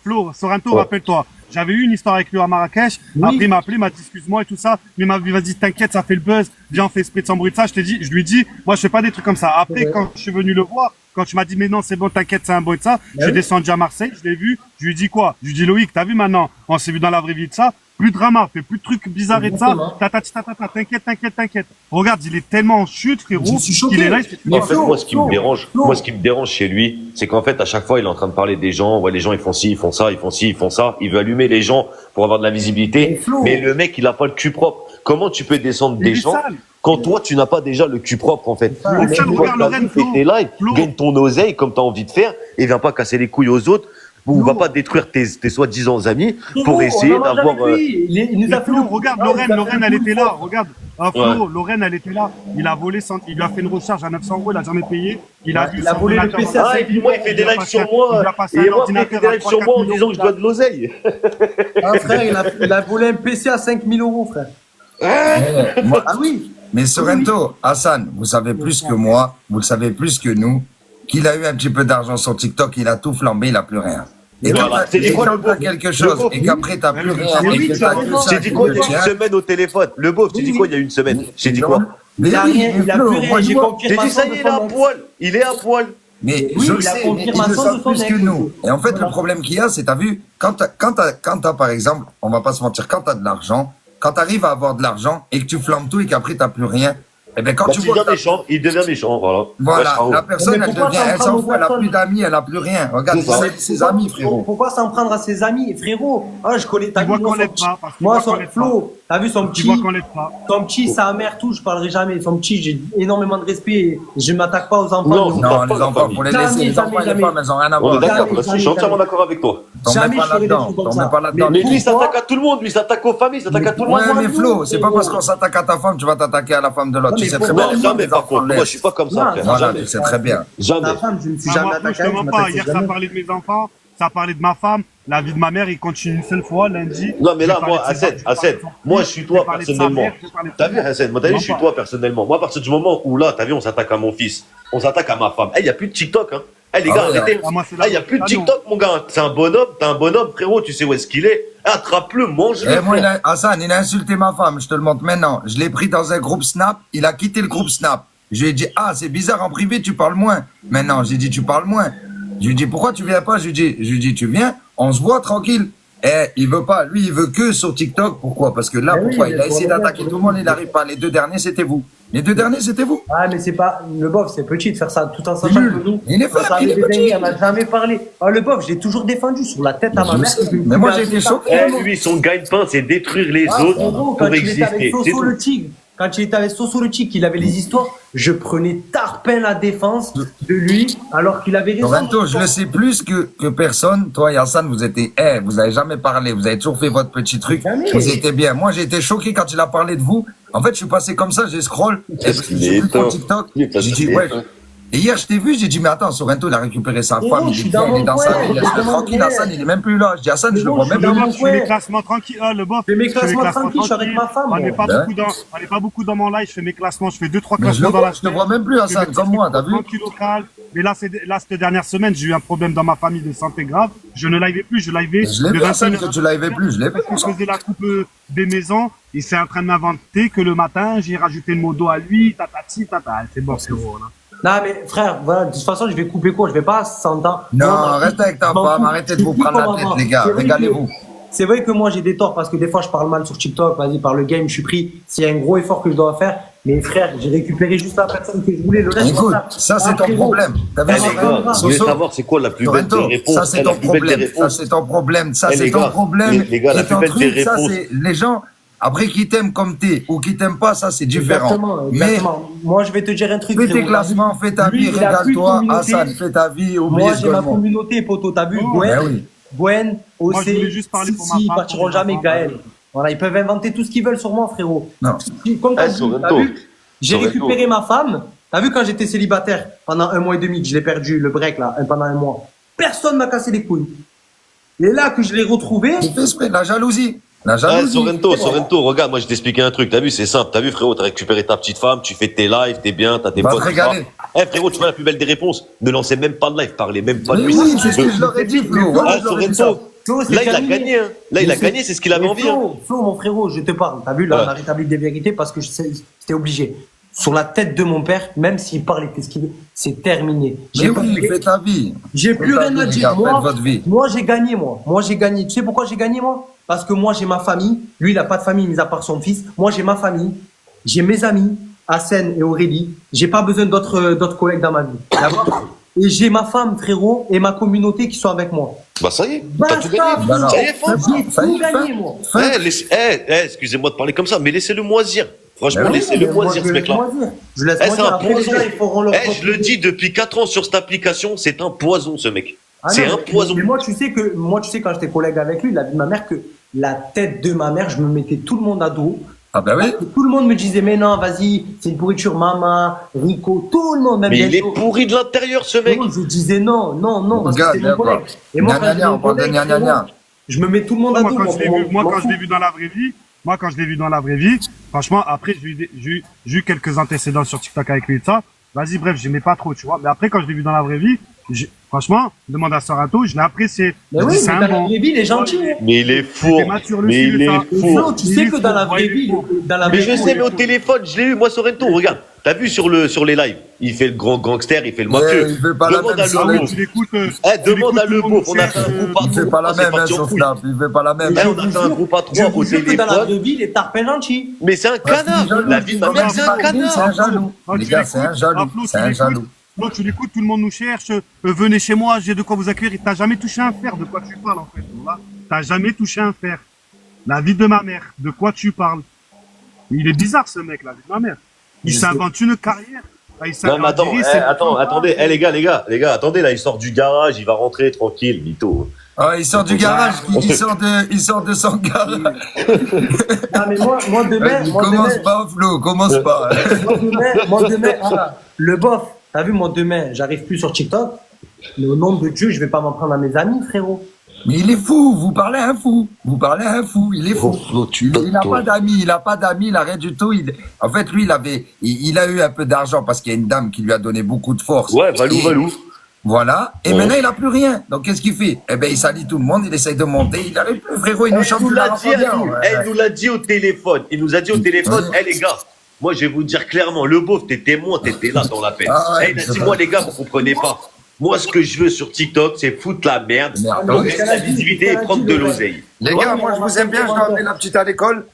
Flo, Sorrento, rappelle-toi. J'avais eu une histoire avec lui à Marrakech. Oui. Après, il m'a appelé, il m'a dit excuse-moi et tout ça. Mais il m'a dit vas-y, t'inquiète, ça fait le buzz. Viens, on fait esprit de s'embrouiller de ça. Je lui dis, moi, je fais pas des trucs comme ça. Après, quand je suis venu le voir, quand tu m'as dit mais non, c'est bon, t'inquiète, c'est un boy de ça. Je suis descendu à Marseille, je l'ai vu. Je lui ai dit quoi? Je lui ai dit Loïc, t'as vu maintenant? On s'est vu dans la vraie vie de ça. Plus de drama, fais plus de trucs bizarres et de ça. T'inquiète. Regarde, il est tellement en chute, frérot, qu'il est là. En fait, moi, ce qui me dérange chez lui, c'est qu'en fait, à chaque fois, il est en train de parler des gens. Ouais, les gens, ils font ci, ils font ça, ils font ci, ils font ça. Il veut allumer les gens pour avoir de la visibilité. Mais le mec, il a pas le cul propre. Comment tu peux descendre des gens quand toi, tu n'as pas déjà le cul propre, en fait? Fais tes lives, gagne ton oseille comme t'as envie de faire et viens pas casser les couilles aux autres. Ou va pas détruire tes soi-disant amis pour essayer d'avoir. Il nous a fait regarde, Lorraine, elle était là. Regarde, Flo, Lorraine, elle était là. Il a volé, il lui a fait une recharge à 900 €, il a jamais payé. Il a volé le PC à 5 et puis moi, il fait des lives sur moi. Et moi, il fait des lives sur moi en disant que je dois de l'oseille. Ah, frère, il a volé un PC à 5 000 €, frère. Ah oui. Mais Sorrento, Hassan, vous savez plus que moi, vous le savez plus que nous, qu'il a eu un petit peu d'argent sur TikTok, il a tout flambé, il a plus rien. Et quand t'as quelque chose, et qu'après t'as plus rien, et que t'as que ça, j'ai dit quoi il y a une semaine au téléphone? Le beauf, j'ai dit quoi il y a une semaine? J'ai dit quoi? Mais il a rien, il a plus rien, j'ai confirmé. J'ai dit ça y est, il est à poil. Il est à poil. Mais je le sais, mais ils le savent plus que nous. Et en fait, le problème qu'il y a, c'est, t'as vu, quand t'as, par exemple, on va pas se mentir, quand t'as de l'argent, quand t'arrives à avoir de l'argent et que tu flammes tout et qu'après t'as plus rien, eh ben, quand tu vois. Il devient méchant, voilà. Voilà, la personne, elle s'en fout, elle a plus d'amis, elle a plus rien. Regarde, ses amis, frérot. Pourquoi s'en prendre à ses amis, frérot? Ah, je connais, t'as vu, moi, son Flo, t'as vu son petit, sa mère, tout, je parlerai jamais. Son petit, j'ai énormément de respect et je m'attaque pas aux enfants. Non, les enfants, pour les laisser, les enfants et les femmes, elles ont rien à voir. D'accord, je suis entièrement d'accord avec toi. T'en mets pas là-dedans. Mais lui, il s'attaque à tout le monde, lui, il s'attaque aux familles, il s'attaque à tout le monde. Ouais, mais Flo, c'est pas parce qu'on s'attaque à ta femme, tu vas t'attaquer à la femme de l'autre. Tu sais très bien. Non, jamais, par contre. Moi, je suis pas comme ça, frère. Voilà, tu sais très bien. Jamais. Ta femme, je ne suis jamais attaqué. Hier, ça parlait de mes enfants, ça parlait de ma femme. La vie de ma mère, il continue une seule fois, lundi. Non, mais là, moi, Hassan, moi, je suis toi personnellement. T'as vu, Hassan, moi, t'as vu, je suis toi personnellement. Moi, à partir du moment où là, t'as vu, on s'attaque à mon fils, on s'attaque à ma femme. Il y a plus de TikTok, hein. Les gars, arrêtez. Il y a plus de TikTok, mon gars. C'est un bonhomme, t'es un bonhomme, frérot, tu sais où est-ce qu'il est. Attrape-le, mange-le. Moi, Hassan, il a insulté ma femme, je te le montre maintenant. Je l'ai pris dans un groupe Snap, il a quitté le groupe Snap. Je lui ai dit, ah, c'est bizarre, en privé, tu parles moins. Maintenant, j'ai dit, tu parles moins. Je lui ai dit, pourquoi tu viens pas? Je lui ai dit, tu viens, on se voit tranquille. Il veut pas, lui, il veut que sur TikTok. Pourquoi? Parce que là, pourquoi? Il a essayé d'attaquer tout le monde, il n'arrive pas. Les deux derniers, c'était vous. Ah, mais c'est pas, le bof, c'est petit de faire ça tout en sachant que nous. Il est faible, il est petit. Elle m'a jamais parlé. Ah, le bof, j'ai toujours défendu sur la tête à ma mère. Mais moi, j'ai été choqué. Lui, son gagne-pain, c'est détruire les autres pour exister. Quand il était avec Soso le Tigre, qu'il avait les histoires, je prenais tarpin la défense de lui, alors qu'il avait raison. Lorenzo, je le sais plus que personne. Toi et Hassan, vous avez jamais parlé, vous avez toujours fait votre petit truc. Vous étiez bien. Moi, j'ai été choqué quand il a parlé de vous. En fait, je suis passé comme ça, j'ai scroll. J'ai vu ton TikTok. J'ai dit, ouais. Et hier, je t'ai vu, j'ai dit, mais attends, Sorrento, il a récupéré sa femme, il est dans sa vie, laisse-le tranquille, Hassan, il est même plus là. Je dis, Hassan, je le vois même plus. Je fais mes classements tranquilles, le bof. Je fais mes classements tranquilles, je suis avec ma femme. On n'est pas beaucoup dans mon live, je fais mes classements, je fais 2-3 classements dans la semaine. Je te vois même plus, Hassan, comme moi, t'as vu? Mais là, cette dernière semaine, j'ai eu un problème dans ma famille de santé grave. Je ne livais plus, je livais. Je l'ai vu, Hassan, que tu livais plus, je l'ai vu. Je faisais la coupe des maisons. Il s'est en train de m'inventer que le matin, j'ai rajouté le modo à lui, tatati, tata. C'est bon, c'est gros, là. Non, mais frère, voilà, de toute façon, je vais couper court, je vais pas s'entendre. Non, reste avec ta femme, arrêtez de vous prendre la tête, les gars, régalez-vous. C'est vrai que moi, j'ai des torts parce que des fois, je parle mal sur TikTok, vas-y, par le game, je suis pris. S'il y a un gros effort que je dois faire, mais frère, j'ai récupéré juste la personne que je voulais. Le reste, écoute, ça, c'est ton problème. Je voulais savoir, c'est quoi la plus belle des réponses? Ça, c'est ton problème. Ça, c'est ton problème. Ça, c'est ton problème. Les gars, la plus belle des réponses. Ça, c'est les gens. Après, qui t'aiment comme t'es ou qui t'aiment pas, ça, c'est différent. Exactement. Moi, je vais te dire un truc. Fais tes classements, fais ta vie, régale-toi. Hassan, fais ta vie, oublie moi, j'ai ma communauté, poto, t'as vu? Gwen, OC, Sissi, ils partiront jamais, Gaël. Voilà, ils peuvent inventer tout ce qu'ils veulent sur moi, frérot. Non. Comme t'as vu, j'ai récupéré ma femme. T'as vu quand j'étais célibataire pendant 1 mois et demi, que je l'ai perdu, le break, là, pendant 1 mois. Personne m'a cassé les couilles. Et là que je l'ai retrouvé. C'est fait exprès, la jalousie. Sorrento, regarde, moi je t'expliquais un truc, t'as vu, c'est simple, t'as vu frérot, t'as récupéré ta petite femme, tu fais tes lives, t'es bien, t'as tes potes. Frérot, tu vois la plus belle des réponses, ne lancez même pas de live, parlez même pas de lui. Oui, c'est ce que je leur ai dit, Flo. Sorrento, Flo, c'est Là, il a terminé. gagné. Hein. Là, il a gagné, c'est ce qu'il avait envie. Hein. Flo, mon frérot, je te parle. T'as vu, là, Ouais. on a rétabli des vérités parce que c'était obligé. Sur la tête de mon père, même s'il parle et fait ce qu'il veut, c'est terminé. Mais oui, fais ta vie. J'ai plus Faites rien ta à vie, dire. les gars, faites votre vie. Moi, j'ai gagné, moi. Moi, j'ai gagné. Tu sais pourquoi j'ai gagné, moi? Parce que moi, j'ai ma famille. Lui, il a pas de famille, mis à part son fils. Moi, j'ai ma famille. J'ai mes amis, Hassen et Aurélie. J'ai pas besoin d'autres collègues dans ma vie. D'accord? Et j'ai ma femme, frérot, et ma communauté qui sont avec moi. Bah, ça y est. T'as tout Basta, gagné. Bah, non. Ça y est, Franck. J'ai tout gagné, moi. Excusez-moi de parler comme ça, mais laissez-le moisir. Franchement, Ben oui, laissez-le mais moi, moisir, je ce laisse mec-là. moisir. Je laisse C'est moisir. un Après, les poison. gars, ils feront leur Je le dis depuis 4 ans sur cette application, c'est un poison, ce mec. Ah C'est non, un poison. Mais moi, tu sais, quand j'étais collègue avec lui, il a vu ma mère que la tête de ma mère, je me mettais tout le monde à dos. Ah ben oui. Tout le monde me disait, mais non, vas-y, c'est une pourriture, maman, Rico, tout le monde, même Mais il est Benjo. pourri de l'intérieur, ce mec. Je disais non, parce que Regarde, c'était mon collègue. Et moi, quand gna, je gna, mon on parle de collègue, gna, gna, gna. je me mets tout le monde à Moi, dos. quand je l'ai vu, moi, m'en quand je fous. l'ai vu dans la vraie vie, franchement, après, j'ai eu quelques antécédents sur TikTok avec lui et ça. Vas-y, bref, j'aimais pas trop, tu vois. Mais après, quand je l'ai vu dans la vraie vie, franchement, demande à Sorato, je l'ai apprécié. Mais Je oui, dis, c'est mais un dans la bon. vraie vie, il est gentil. hein. Mais il est fou. C'est mature le Mais fil, il ça. est Flo, fou. tu sais que dans la vraie vie, Mais je sais, mais au téléphone, je l'ai eu, moi, Sorrento, regarde. T'as vu sur les lives, il fait le grand gangster, il fait le mafieux. Il fait pas la Demande même à sur Le les- Beauf. Tu l'écoutes, Demande à tout le Le monde Beauf, on a cherche, fait un groupe à Il fait trois, pas la c'est même, hein, parti en sur couille. Snap. Il fait pas la même. Eh, on a fait un groupe à Je trois vous au jure que dans la téléphone. vraie vie, il est tarpin gentil. Mais c'est un canard. La vie de ma mère, c'est un C'est canard. un jaloux. Ah, Les tu gars, c'est un l'écoutes, jaloux. ah, Flo, C'est tu un l'écoutes. jaloux. Flo, tu l'écoutes, tout le monde nous cherche. Venez chez moi, j'ai de quoi vous accueillir. T'as jamais touché un fer, de quoi tu parles en fait. Voilà. T'as jamais touché un fer. La vie de ma mère, de quoi tu parles? Il est bizarre ce mec, la vie de ma mère. Il s'invente une carrière. Ah, il Non, mais attends, s'invente- c'est- attendez, les gars, attendez, là, il sort du garage, il va rentrer tranquille, mytho. Ah, il sort du garage. Il sort de son garage. Ah, mais moi demain, Commence pas, Flo. Commence pas. moi demain, voilà. Le bof, t'as vu, moi demain, j'arrive plus sur TikTok, mais au nom de Dieu, je vais pas m'en prendre à mes amis, frérot. Mais il est fou, vous parlez à un fou. Vous parlez à un fou, il est fou. Il n'a pas d'amis, il n'a rien du tout. En fait, lui, il a eu un peu d'argent parce qu'il y a une dame qui lui a donné beaucoup de force. Ouais, Valou. Voilà. Et Ouais. maintenant, il n'a plus rien. Donc, qu'est-ce qu'il fait? Eh ben, il salit tout le monde, il essaye de monter, il n'arrive plus, frérot, il nous chante plus la Elle nous l'a dit au téléphone. Il nous a dit au téléphone, les gars, moi, je vais vous dire clairement, Le Beauf, t'es témoin, t'étais là dans l'appel. Ah ouais, Il a c'est dit, vrai. moi, les gars, vous comprenez pas. Moi, ce que je veux sur TikTok, c'est foutre la merde, Merde. donner de la visibilité et prendre de l'oseille. Les gars, moi, je vous aime bien, je dois emmener la petite à l'école.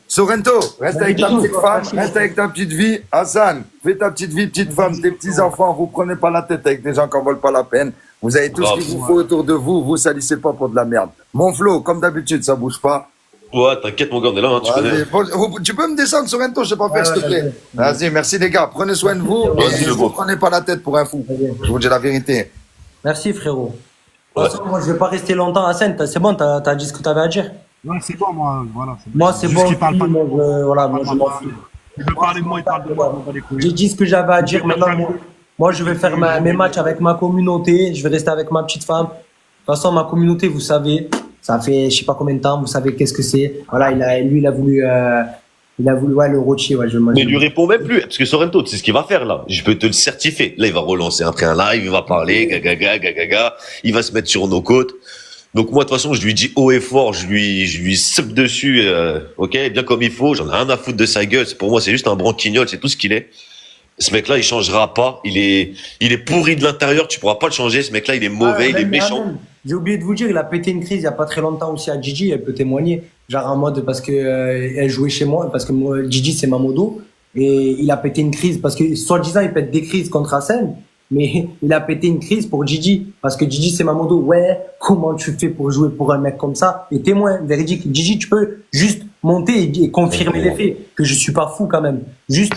Sorrento, reste avec ta petite femme, reste avec ta petite vie. Hassan, fais ta petite vie, petite femme, tes petits enfants, vous prenez pas la tête avec des gens qui en valent pas la peine. Vous avez tout ce qu'il vous faut autour de vous, vous salissez pas pour de la merde. Mon Flo, comme d'habitude, ça bouge pas. Ouais, t'inquiète, mon gars, on est là, hein, tu connais. Vas-y, tu peux me descendre, Sorrento, je sais pas faire, s'il te plaît. Vas-y, merci les gars, prenez soin de vous. Vas-y, Et le vous beau. prenez pas la tête pour un fou. Je vous dis la vérité. Merci, frérot. De toute façon, moi, je vais pas rester longtemps à Seine. C'est bon, t'as dit ce que t'avais à dire. Ouais, c'est bon, moi, voilà. Moi, c'est Juste bon. qu'il parle pas de moi, je m'en fous. Il veut parler de moi, il parle de moi, on va les couilles. J'ai dit ce que j'avais à dire. Maintenant, moi, je vais faire mes matchs avec ma communauté. Je vais rester avec ma petite femme. De toute façon, ma communauté, vous savez, ça fait je sais pas combien de temps. Vous savez qu'est-ce que c'est. Voilà, il a voulu, ouais, le rôti, ouais, je vais manger. Mais lui réponds même plus, parce que Sorrento, tu sais ce qu'il va faire là. Je peux te le certifier. Là, il va relancer après un live, il va parler, gaga, il va se mettre sur nos côtes. Donc moi, de toute façon, je lui dis haut et fort, je lui sape dessus, ok, bien comme il faut. J'en ai rien à foutre de sa gueule. Pour moi, c'est juste un branquignol, c'est tout ce qu'il est. Ce mec-là, il changera pas. Il est pourri de l'intérieur. Tu pourras pas le changer. Ce mec-là, il est mauvais, il est méchant. J'ai oublié de vous dire, il a pété une crise il y a pas très longtemps aussi à Gigi. Elle peut témoigner. Genre en mode parce que elle jouait chez moi, parce que moi, Gigi c'est ma modo, et il a pété une crise parce que soi-disant il pète des crises contre Hassen, mais il a pété une crise pour Gigi parce que Gigi c'est ma modo. Ouais, comment tu fais pour jouer pour un mec comme ça? Et témoin véridique, Gigi, tu peux juste monter et confirmer les faits que je suis pas fou quand même. Juste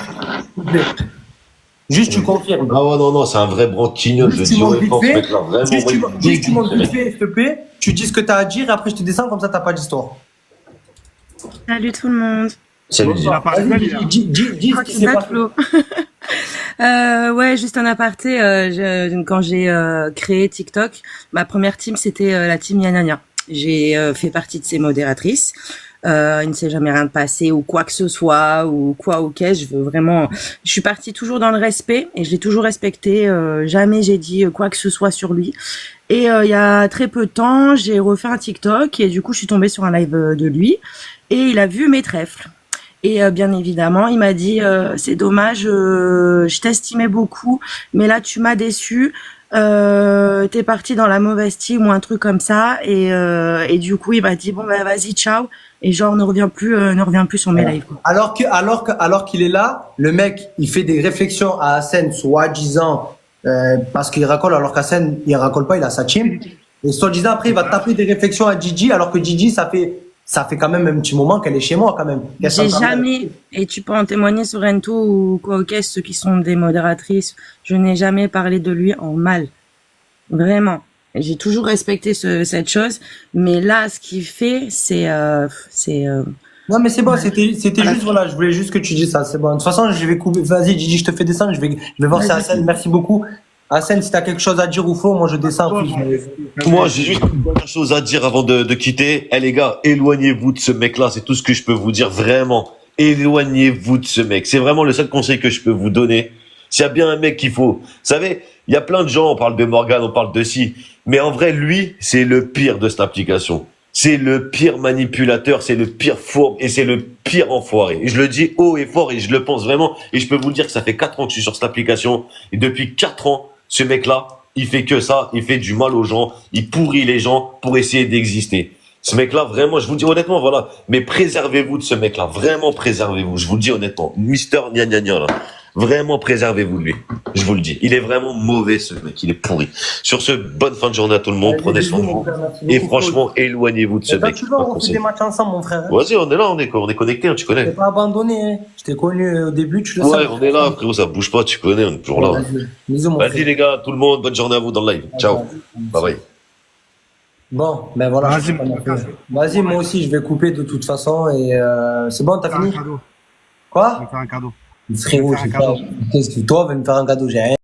tu confirmes. Ah ouais, non, c'est un vrai branquignol. Je Juste tu dis montes haut et vite fort, ce fait, mec-là. Vraiment, juste tu moi, juste tu montes il me vite fait, s'il te plaît, tu dis ce que t'as à dire et après je te descends, comme ça t'as pas d'histoire. Salut tout le monde. Salut. Il a parlé de lui, hein. Dis ce qui s'est Tranquille, passé. Flo. Ouais, juste un aparté. Quand j'ai créé TikTok, ma première team c'était la team Yanania. J'ai fait partie de ses modératrices. il ne s'est jamais rien passé ou quoi que ce soit ou quoi, ok, je veux vraiment, je suis partie toujours dans le respect et je l'ai toujours respecté, jamais j'ai dit quoi que ce soit sur lui. Et il y a très peu de temps, j'ai refait un TikTok et du coup, je suis tombée sur un live de lui et il a vu mes trèfles. Et bien évidemment, il m'a dit c'est dommage, je t'estimais beaucoup, mais là tu m'as déçu. T'es parti dans la mauvaise team ou un truc comme ça et du coup il m'a dit bon bah vas-y ciao et genre ne reviens plus sur mes lives. Alors qu'il est là, le mec il fait des réflexions à Hassen soi-disant parce qu'il racole alors qu'Hassen il racole pas, il a sa team et soi-disant après il va taper des réflexions à Gigi alors que Gigi ça fait quand même un petit moment qu'elle est chez moi quand même. J'ai jamais, et tu peux en témoigner sur Rento ou quoi, ok, ceux qui sont des modératrices, je n'ai jamais parlé de lui en mal. Vraiment. J'ai toujours respecté cette chose, mais là, ce qu'il fait, c'est. Non mais c'est bon, c'était juste voilà, je voulais juste que tu dises ça, c'est bon. De toute façon, je vais couper. Vas-y, Gigi, je te fais descendre, je vais voir si Hassen. Merci beaucoup. Hassen, si t'as quelque chose à dire ou faux, moi je descends. Moi, j'ai juste une dernière chose à dire avant de quitter. Eh les gars, éloignez-vous de ce mec-là, c'est tout ce que je peux vous dire, vraiment. Éloignez-vous de ce mec. C'est vraiment le seul conseil que je peux vous donner. S'il y a bien un mec qu'il faut. Vous savez, il y a plein de gens, on parle de Morgan, on parle de si. Mais en vrai, lui, c'est le pire de cette application. C'est le pire manipulateur, c'est le pire fourbe et c'est le pire enfoiré. Et je le dis haut et fort et je le pense vraiment. Et je peux vous le dire que ça fait 4 ans que je suis sur cette application. Et depuis 4 ans, ce mec-là, il fait que ça, il fait du mal aux gens, il pourrit les gens pour essayer d'exister. Ce mec-là, vraiment, je vous le dis honnêtement, voilà. Mais préservez-vous de ce mec-là, vraiment préservez-vous. Je vous le dis honnêtement, Mister Gna Gna Gna, là. Vraiment préservez-vous de lui. Je vous le dis. Il est vraiment mauvais, ce mec. Il est pourri. Sur ce, bonne fin de journée à tout le monde. Prenez soin de vous. Et franchement, éloignez-vous de ce mec. Tu vois, on fait des matchs ensemble, mon frère. Vas-y, on est là, on est connectés, hein, tu connais. Je t'ai pas abandonné, hein. Je t'ai connu au début, tu le sais. Ouais, on est là, frérot, ça bouge pas, tu connais, on est toujours là. Vas-y, les gars, tout le monde, bonne journée à vous dans le live. Ciao. Bye bye. Bon, ben voilà. Vas-y, moi aussi, je vais couper de toute façon et c'est bon, t'as fini? Quoi? Je vais faire un cadeau. Frérot, qu'est-ce que toi, va me faire un cadeau, j'ai rien.